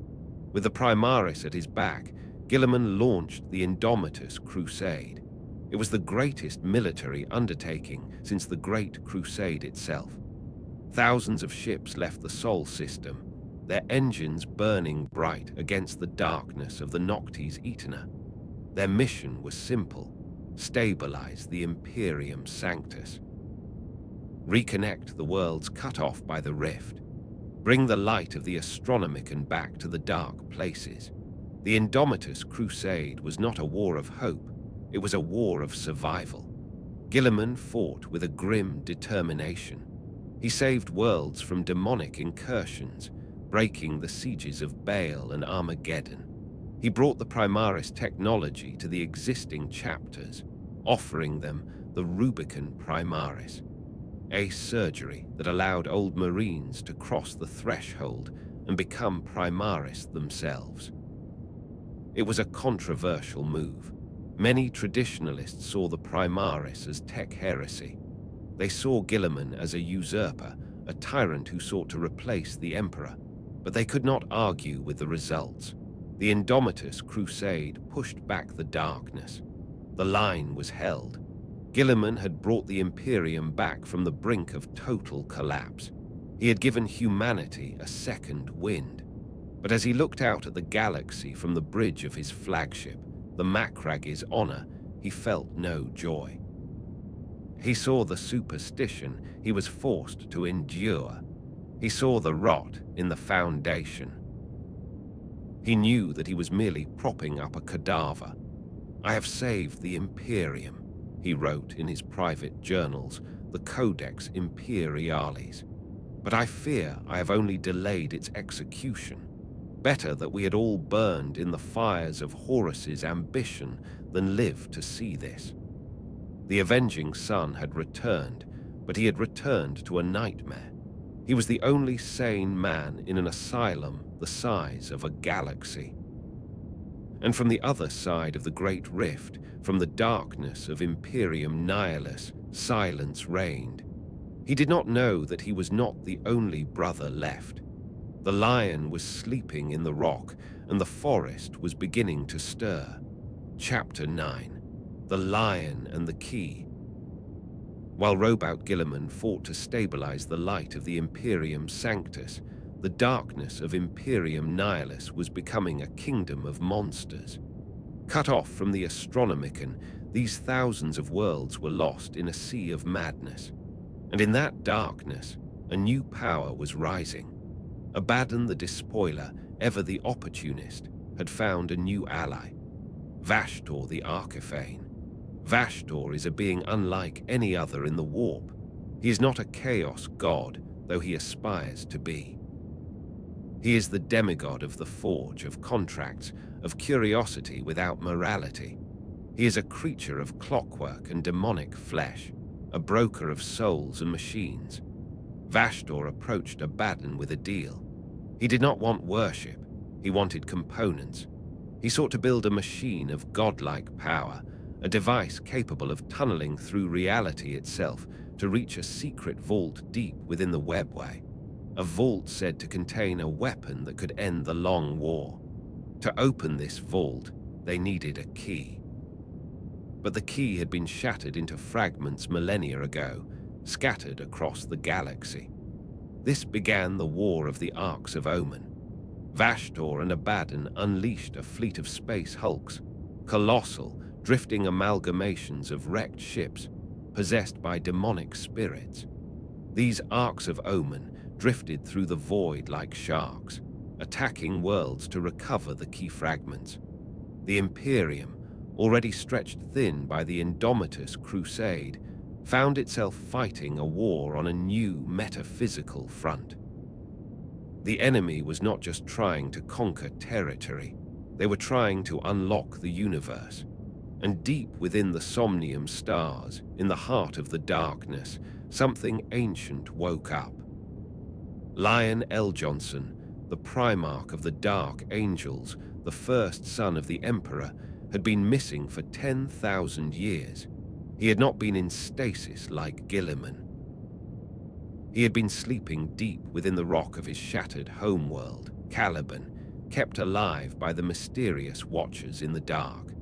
With the Primaris at his back, Guilliman launched the Indomitus Crusade. It was the greatest military undertaking since the Great Crusade itself. Thousands of ships left the Sol system, their engines burning bright against the darkness of the Noctis Aeterna. Their mission was simple: stabilize the Imperium Sanctus. Reconnect the worlds cut off by the rift. Bring the light of the Astronomicon back to the dark places. The Indomitus Crusade was not a war of hope, it was a war of survival. Guilliman fought with a grim determination. He saved worlds from demonic incursions, breaking the sieges of Baal and Armageddon. He brought the Primaris technology to the existing chapters, offering them the Rubicon Primaris, a surgery that allowed old Marines to cross the threshold and become Primaris themselves. It was a controversial move. Many traditionalists saw the Primaris as tech heresy. They saw Guilliman as a usurper, a tyrant who sought to replace the Emperor, but they could not argue with the results. The Indomitus Crusade pushed back the darkness. The line was held. Guilliman had brought the Imperium back from the brink of total collapse. He had given humanity a second wind. But as he looked out at the galaxy from the bridge of his flagship, the Macragi's honor, he felt no joy. He saw the superstition he was forced to endure. He saw the rot in the foundation. He knew that he was merely propping up a cadaver. "I have saved the Imperium," he wrote in his private journals, the Codex Imperialis. "But I fear I have only delayed its execution. Better that we had all burned in the fires of Horus's ambition than live to see this." The avenging sun had returned, but he had returned to a nightmare. He was the only sane man in an asylum the size of a galaxy. And from the other side of the Great Rift, from the darkness of Imperium Nihilus, silence reigned. He did not know that he was not the only brother left. The lion was sleeping in the rock, and the forest was beginning to stir. Chapter 9. The Lion and the Key. While Robout Guilliman fought to stabilize the light of the Imperium Sanctus, the darkness of Imperium Nihilus was becoming a kingdom of monsters. Cut off from the Astronomicon, these thousands of worlds were lost in a sea of madness. And in that darkness, a new power was rising. Abaddon the Despoiler, ever the opportunist, had found a new ally. Vashtor the Archiphane. Vashtor is a being unlike any other in the warp. He is not a chaos god, though he aspires to be. He is the demigod of the forge, of contracts, of curiosity without morality. He is a creature of clockwork and demonic flesh, a broker of souls and machines. Vashtor approached Abaddon with a deal. He did not want worship, he wanted components. He sought to build a machine of godlike power, a device capable of tunneling through reality itself to reach a secret vault deep within the webway. A vault said to contain a weapon that could end the long war. To open this vault, they needed a key. But the key had been shattered into fragments millennia ago, scattered across the galaxy. This began the War of the Arcs of Omen. Vashtor and Abaddon unleashed a fleet of space hulks, colossal, drifting amalgamations of wrecked ships, possessed by demonic spirits. These Arcs of Omen drifted through the void like sharks, attacking worlds to recover the key fragments. The Imperium, already stretched thin by the Indomitus Crusade, found itself fighting a war on a new metaphysical front. The enemy was not just trying to conquer territory, they were trying to unlock the universe. And deep within the Somnium stars, in the heart of the darkness, something ancient woke up. Lion L. Johnson, the Primarch of the Dark Angels, the first son of the Emperor, had been missing for 10,000 years. He had not been in stasis like Guilliman. He had been sleeping deep within the rock of his shattered homeworld, Caliban, kept alive by the mysterious watchers in the dark.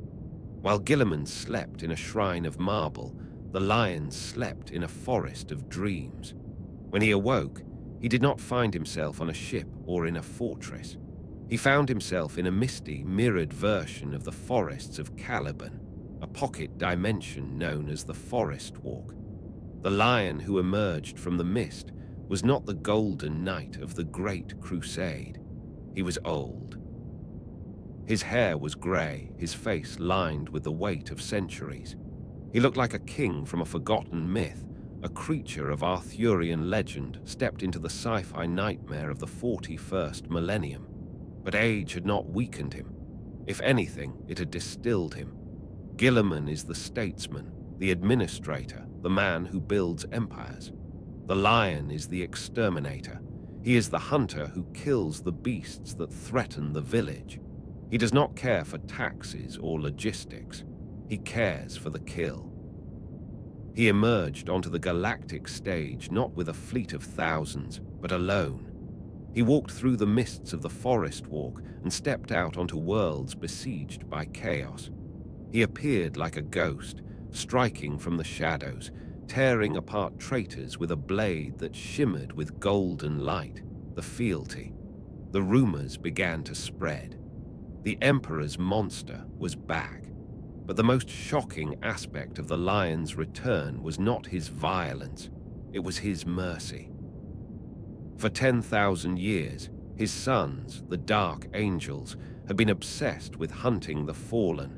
While Guilliman slept in a shrine of marble, the lion slept in a forest of dreams. When he awoke, he did not find himself on a ship or in a fortress. He found himself in a misty, mirrored version of the forests of Caliban, a pocket dimension known as the Forest Walk. The lion who emerged from the mist was not the golden knight of the Great Crusade. He was old. His hair was grey, his face lined with the weight of centuries. He looked like a king from a forgotten myth, a creature of Arthurian legend stepped into the sci-fi nightmare of the 41st millennium. But age had not weakened him. If anything, it had distilled him. Guilliman is the statesman, the administrator, the man who builds empires. The lion is the exterminator. He is the hunter who kills the beasts that threaten the village. He does not care for taxes or logistics. He cares for the kill. He emerged onto the galactic stage not with a fleet of thousands, but alone. He walked through the mists of the Forest Walk and stepped out onto worlds besieged by chaos. He appeared like a ghost, striking from the shadows, tearing apart traitors with a blade that shimmered with golden light, the fealty. The rumors began to spread. The Emperor's monster was back. But the most shocking aspect of the lion's return was not his violence, it was his mercy. For 10,000 years, his sons, the Dark Angels, had been obsessed with hunting the fallen,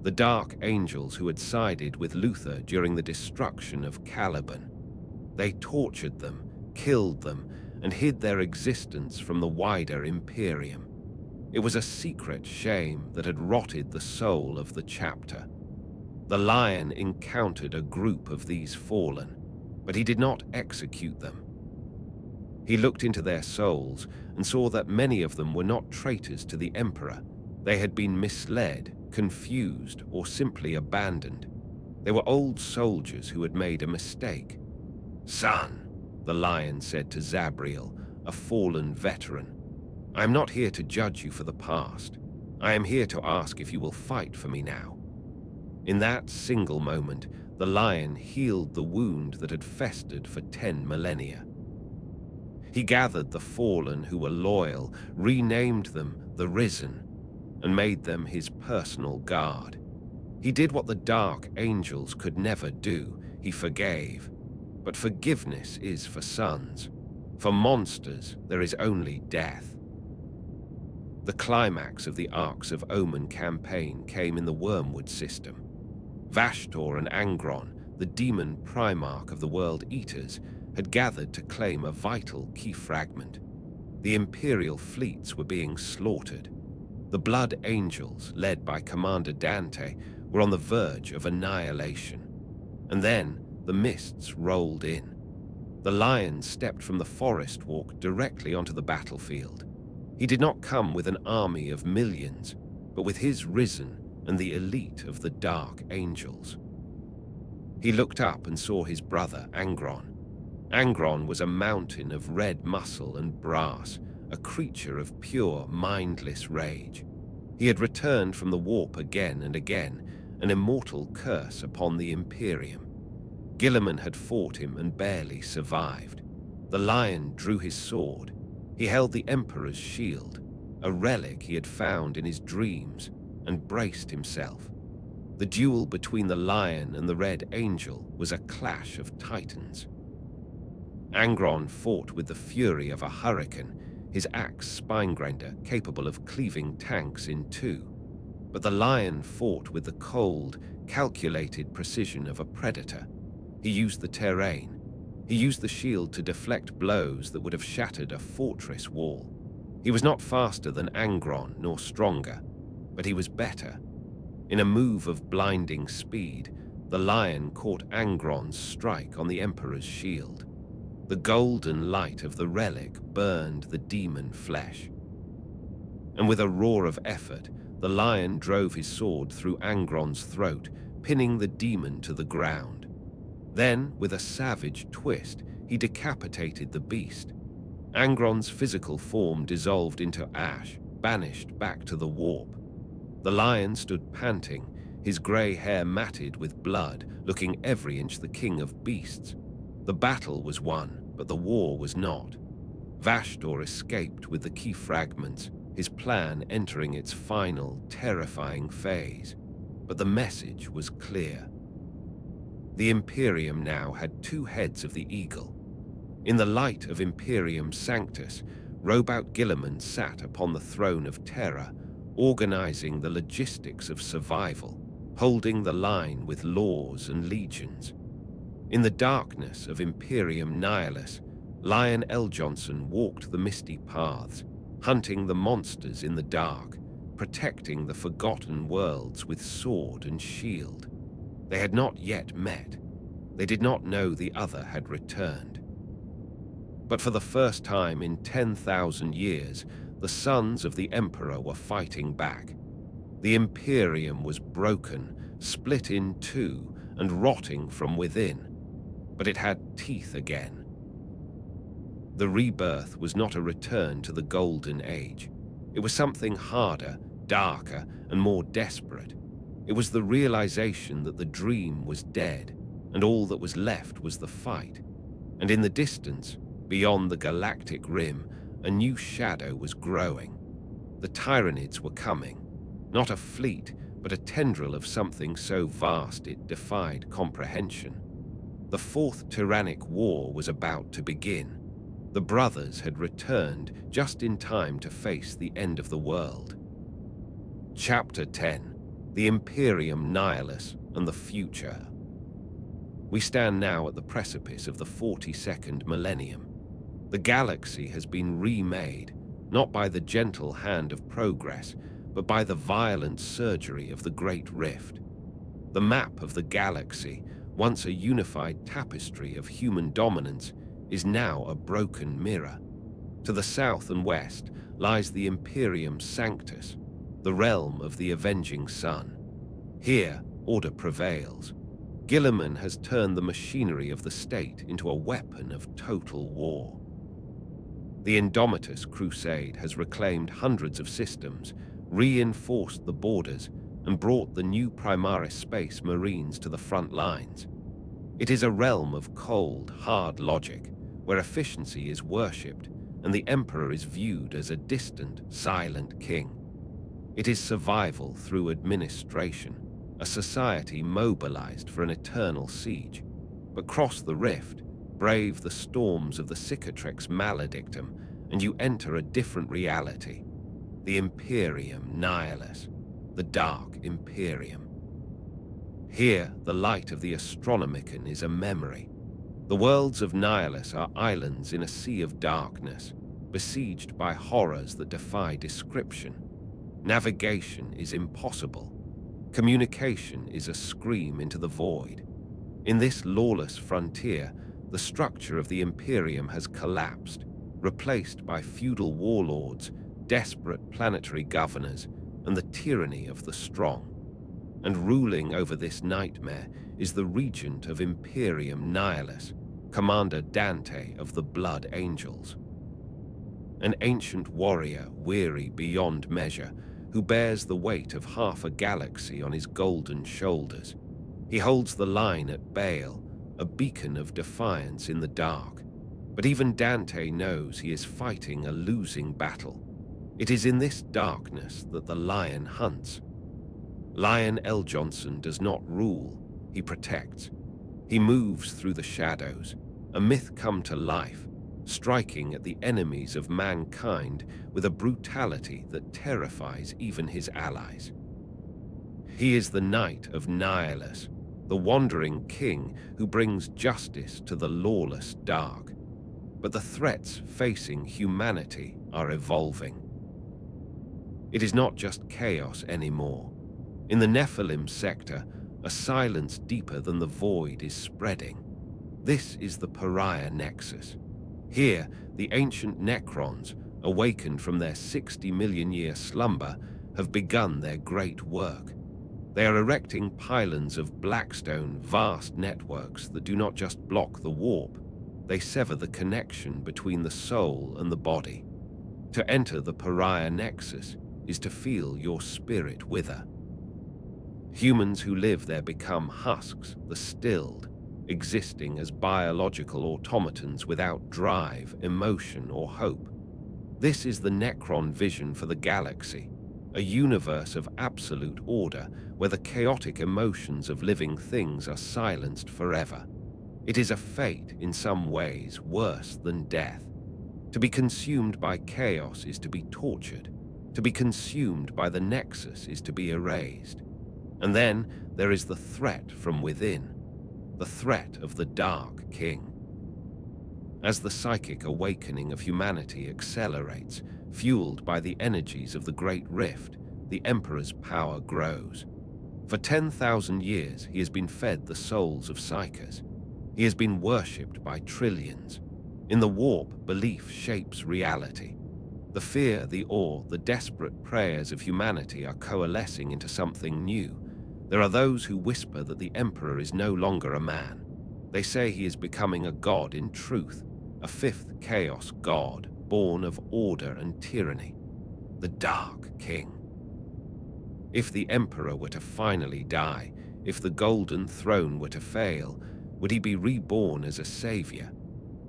the Dark Angels who had sided with Luther during the destruction of Caliban. They tortured them, killed them, and hid their existence from the wider Imperium. It was a secret shame that had rotted the soul of the chapter. The lion encountered a group of these fallen, but he did not execute them. He looked into their souls and saw that many of them were not traitors to the Emperor. They had been misled, confused, or simply abandoned. They were old soldiers who had made a mistake. "Son," the lion said to Zabriel, a fallen veteran, "I am not here to judge you for the past. I am here to ask if you will fight for me now." In that single moment, the lion healed the wound that had festered for 10 millennia. He gathered the fallen who were loyal, renamed them the Risen, and made them his personal guard. He did what the Dark Angels could never do. He forgave. But forgiveness is for sons. For monsters, there is only death. The climax of the Arcs of Omen campaign came in the Wormwood system. Vashtor and Angron, the demon Primarch of the World Eaters, had gathered to claim a vital key fragment. The Imperial fleets were being slaughtered. The Blood Angels, led by Commander Dante, were on the verge of annihilation. And then the mists rolled in. The lion stepped from the Forest Walk directly onto the battlefield. He did not come with an army of millions, but with his Risen and the elite of the Dark Angels. He looked up and saw his brother, Angron. Angron was a mountain of red muscle and brass, a creature of pure, mindless rage. He had returned from the warp again and again, an immortal curse upon the Imperium. Guilliman had fought him and barely survived. The lion drew his sword. He held the Emperor's shield, a relic he had found in his dreams, and braced himself. The duel between the lion and the Red Angel was a clash of titans. Angron fought with the fury of a hurricane, his axe spine-grinder capable of cleaving tanks in two. But the lion fought with the cold, calculated precision of a predator. He used the terrain. He used the shield to deflect blows that would have shattered a fortress wall. He was not faster than Angron, nor stronger, but he was better. In a move of blinding speed, the lion caught Angron's strike on the Emperor's shield. The golden light of the relic burned the demon flesh. And with a roar of effort, the lion drove his sword through Angron's throat, pinning the demon to the ground. Then, with a savage twist, he decapitated the beast. Angron's physical form dissolved into ash, banished back to the warp. The lion stood panting, his grey hair matted with blood, looking every inch the king of beasts. The battle was won, but the war was not. Vashdor escaped with the key fragments, his plan entering its final, terrifying phase. But the message was clear. The Imperium now had two heads of the eagle. In the light of Imperium Sanctus, Robout Guilliman sat upon the throne of terror, organizing the logistics of survival, holding the line with laws and legions. In the darkness of Imperium Nihilus, Lion L. Johnson walked the misty paths, hunting the monsters in the dark, protecting the forgotten worlds with sword and shield. They had not yet met. They did not know the other had returned. But for the first time in 10,000 years, the sons of the Emperor were fighting back. The Imperium was broken, split in two, and rotting from within. But it had teeth again. The rebirth was not a return to the Golden Age. It was something harder, darker, and more desperate. It was the realization that the dream was dead, and all that was left was the fight. And in the distance, beyond the galactic rim, a new shadow was growing. The Tyranids were coming. Not a fleet, but a tendril of something so vast it defied comprehension. The Fourth Tyrannic War was about to begin. The brothers had returned just in time to face the end of the world. Chapter 10: The Imperium Nihilus and the Future. We stand now at the precipice of the 42nd millennium. The galaxy has been remade, not by the gentle hand of progress, but by the violent surgery of the Great Rift. The map of the galaxy, once a unified tapestry of human dominance, is now a broken mirror. To the south and west lies the Imperium Sanctus, the realm of the avenging sun. Here, order prevails. Guilliman has turned the machinery of the state into a weapon of total war. The Indomitus Crusade has reclaimed hundreds of systems, reinforced the borders, and brought the new Primaris Space Marines to the front lines. It is a realm of cold, hard logic, where efficiency is worshipped and the Emperor is viewed as a distant, silent king. It is survival through administration, a society mobilized for an eternal siege. But cross the rift, brave the storms of the Cicatrix Maledictum, and you enter a different reality. The Imperium Nihilus, the Dark Imperium. Here, the light of the Astronomicon is a memory. The worlds of Nihilus are islands in a sea of darkness, besieged by horrors that defy description. Navigation is impossible. Communication is a scream into the void. In this lawless frontier, the structure of the Imperium has collapsed, replaced by feudal warlords, desperate planetary governors, and the tyranny of the strong. And ruling over this nightmare is the regent of Imperium Nihilus, Commander Dante of the Blood Angels. An ancient warrior, weary beyond measure, who bears the weight of half a galaxy on his golden shoulders. He holds the line at Baal, a beacon of defiance in the dark. But even Dante knows he is fighting a losing battle. It is in this darkness that the lion hunts. Lion L. Johnson does not rule, he protects. He moves through the shadows, a myth come to life, striking at the enemies of mankind with a brutality that terrifies even his allies. He is the Knight of Nihilus, the wandering king who brings justice to the lawless dark. But the threats facing humanity are evolving. It is not just chaos anymore. In the Nephilim sector, a silence deeper than the void is spreading. This is the Pariah Nexus. Here, the ancient Necrons, awakened from their 60-million-year slumber, have begun their great work. They are erecting pylons of blackstone, vast networks that do not just block the warp, they sever the connection between the soul and the body. To enter the pariah nexus is to feel your spirit wither. Humans who live there become husks, the stilled, existing as biological automatons without drive, emotion, or hope. This is the Necron vision for the galaxy, a universe of absolute order where the chaotic emotions of living things are silenced forever. It is a fate, in some ways, worse than death. To be consumed by chaos is to be tortured. To be consumed by the Nexus is to be erased. And then there is the threat from within, the threat of the Dark King. As the psychic awakening of humanity accelerates, fueled by the energies of the Great Rift, the Emperor's power grows. For 10,000 years, he has been fed the souls of psychers. He has been worshipped by trillions. In the warp, belief shapes reality. The fear, the awe, the desperate prayers of humanity are coalescing into something new. There are those who whisper that the Emperor is no longer a man. They say he is becoming a god in truth, a fifth chaos god, born of order and tyranny, the Dark King. If the Emperor were to finally die, if the Golden Throne were to fail, would he be reborn as a savior?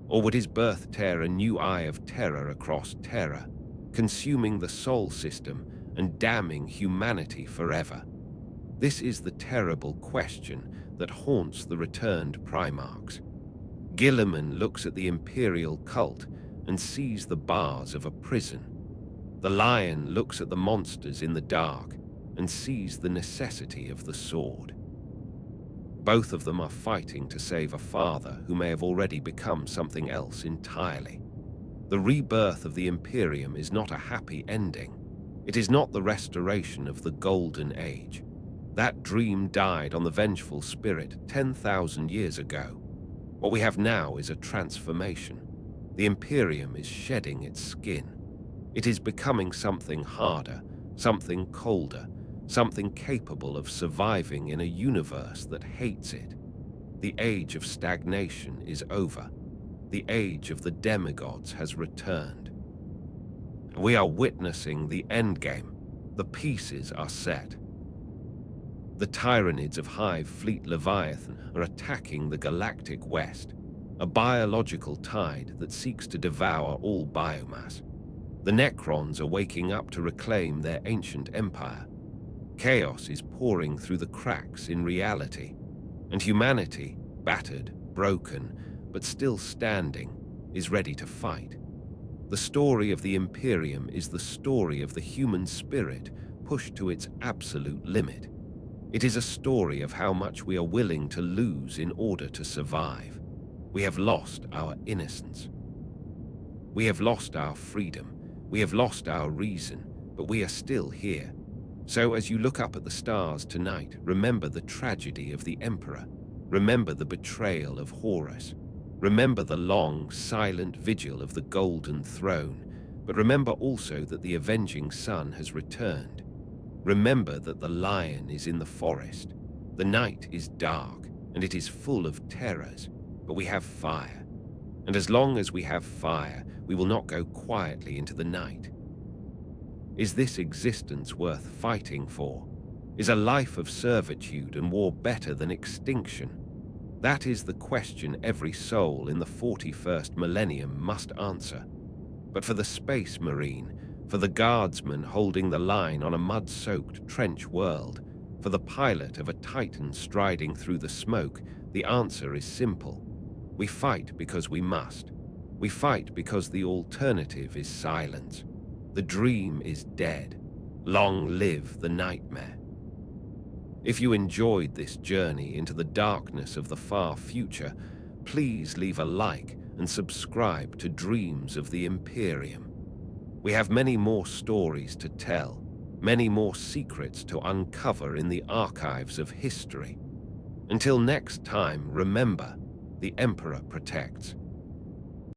Or would his birth tear a new eye of terror across terror, consuming the Sol system and damning humanity forever? This is the terrible question that haunts the returned Primarchs. Gilliman looks at the Imperial cult and sees the bars of a prison. The Lion looks at the monsters in the dark and sees the necessity of the sword. Both of them are fighting to save a father who may have already become something else entirely. The rebirth of the Imperium is not a happy ending. It is not the restoration of the Golden Age. That dream died on the vengeful spirit 10,000 years ago. What we have now is a transformation. The Imperium is shedding its skin. It is becoming something harder, something colder, something capable of surviving in a universe that hates it. The age of stagnation is over. The age of the demigods has returned. We are witnessing the endgame. The pieces are set. The Tyranids of Hive Fleet Leviathan are attacking the galactic west, a biological tide that seeks to devour all biomass. The Necrons are waking up to reclaim their ancient empire. Chaos is pouring through the cracks in reality, and humanity, battered, broken, but still standing, is ready to fight. The story of the Imperium is the story of the human spirit pushed to its absolute limit. It is a story of how much we are willing to lose in order to survive. We have lost our innocence. We have lost our freedom. We have lost our reason, but we are still here. So as you look up at the stars tonight, remember the tragedy of the Emperor. Remember the betrayal of Horus. Remember the long, silent vigil of the Golden Throne. But remember also that the avenging sun has returned. Remember that the lion is in the forest. The night is dark, and it is full of terrors, but we have fire. And as long as we have fire, we will not go quietly into the night. Is this existence worth fighting for? Is a life of servitude and war better than extinction? That is the question every soul in the 41st millennium must answer. But for the Space Marine, for the guardsman holding the line on a mud-soaked trench world, for the pilot of a Titan striding through the smoke, the answer is simple. We fight because we must. We fight because the alternative is silence. The dream is dead. Long live the nightmare. If you enjoyed this journey into the darkness of the far future, please leave a like and subscribe to Dreams of the Imperium. We have many more stories to tell, many more secrets to uncover in the archives of history. Until next time, remember, the Emperor protects.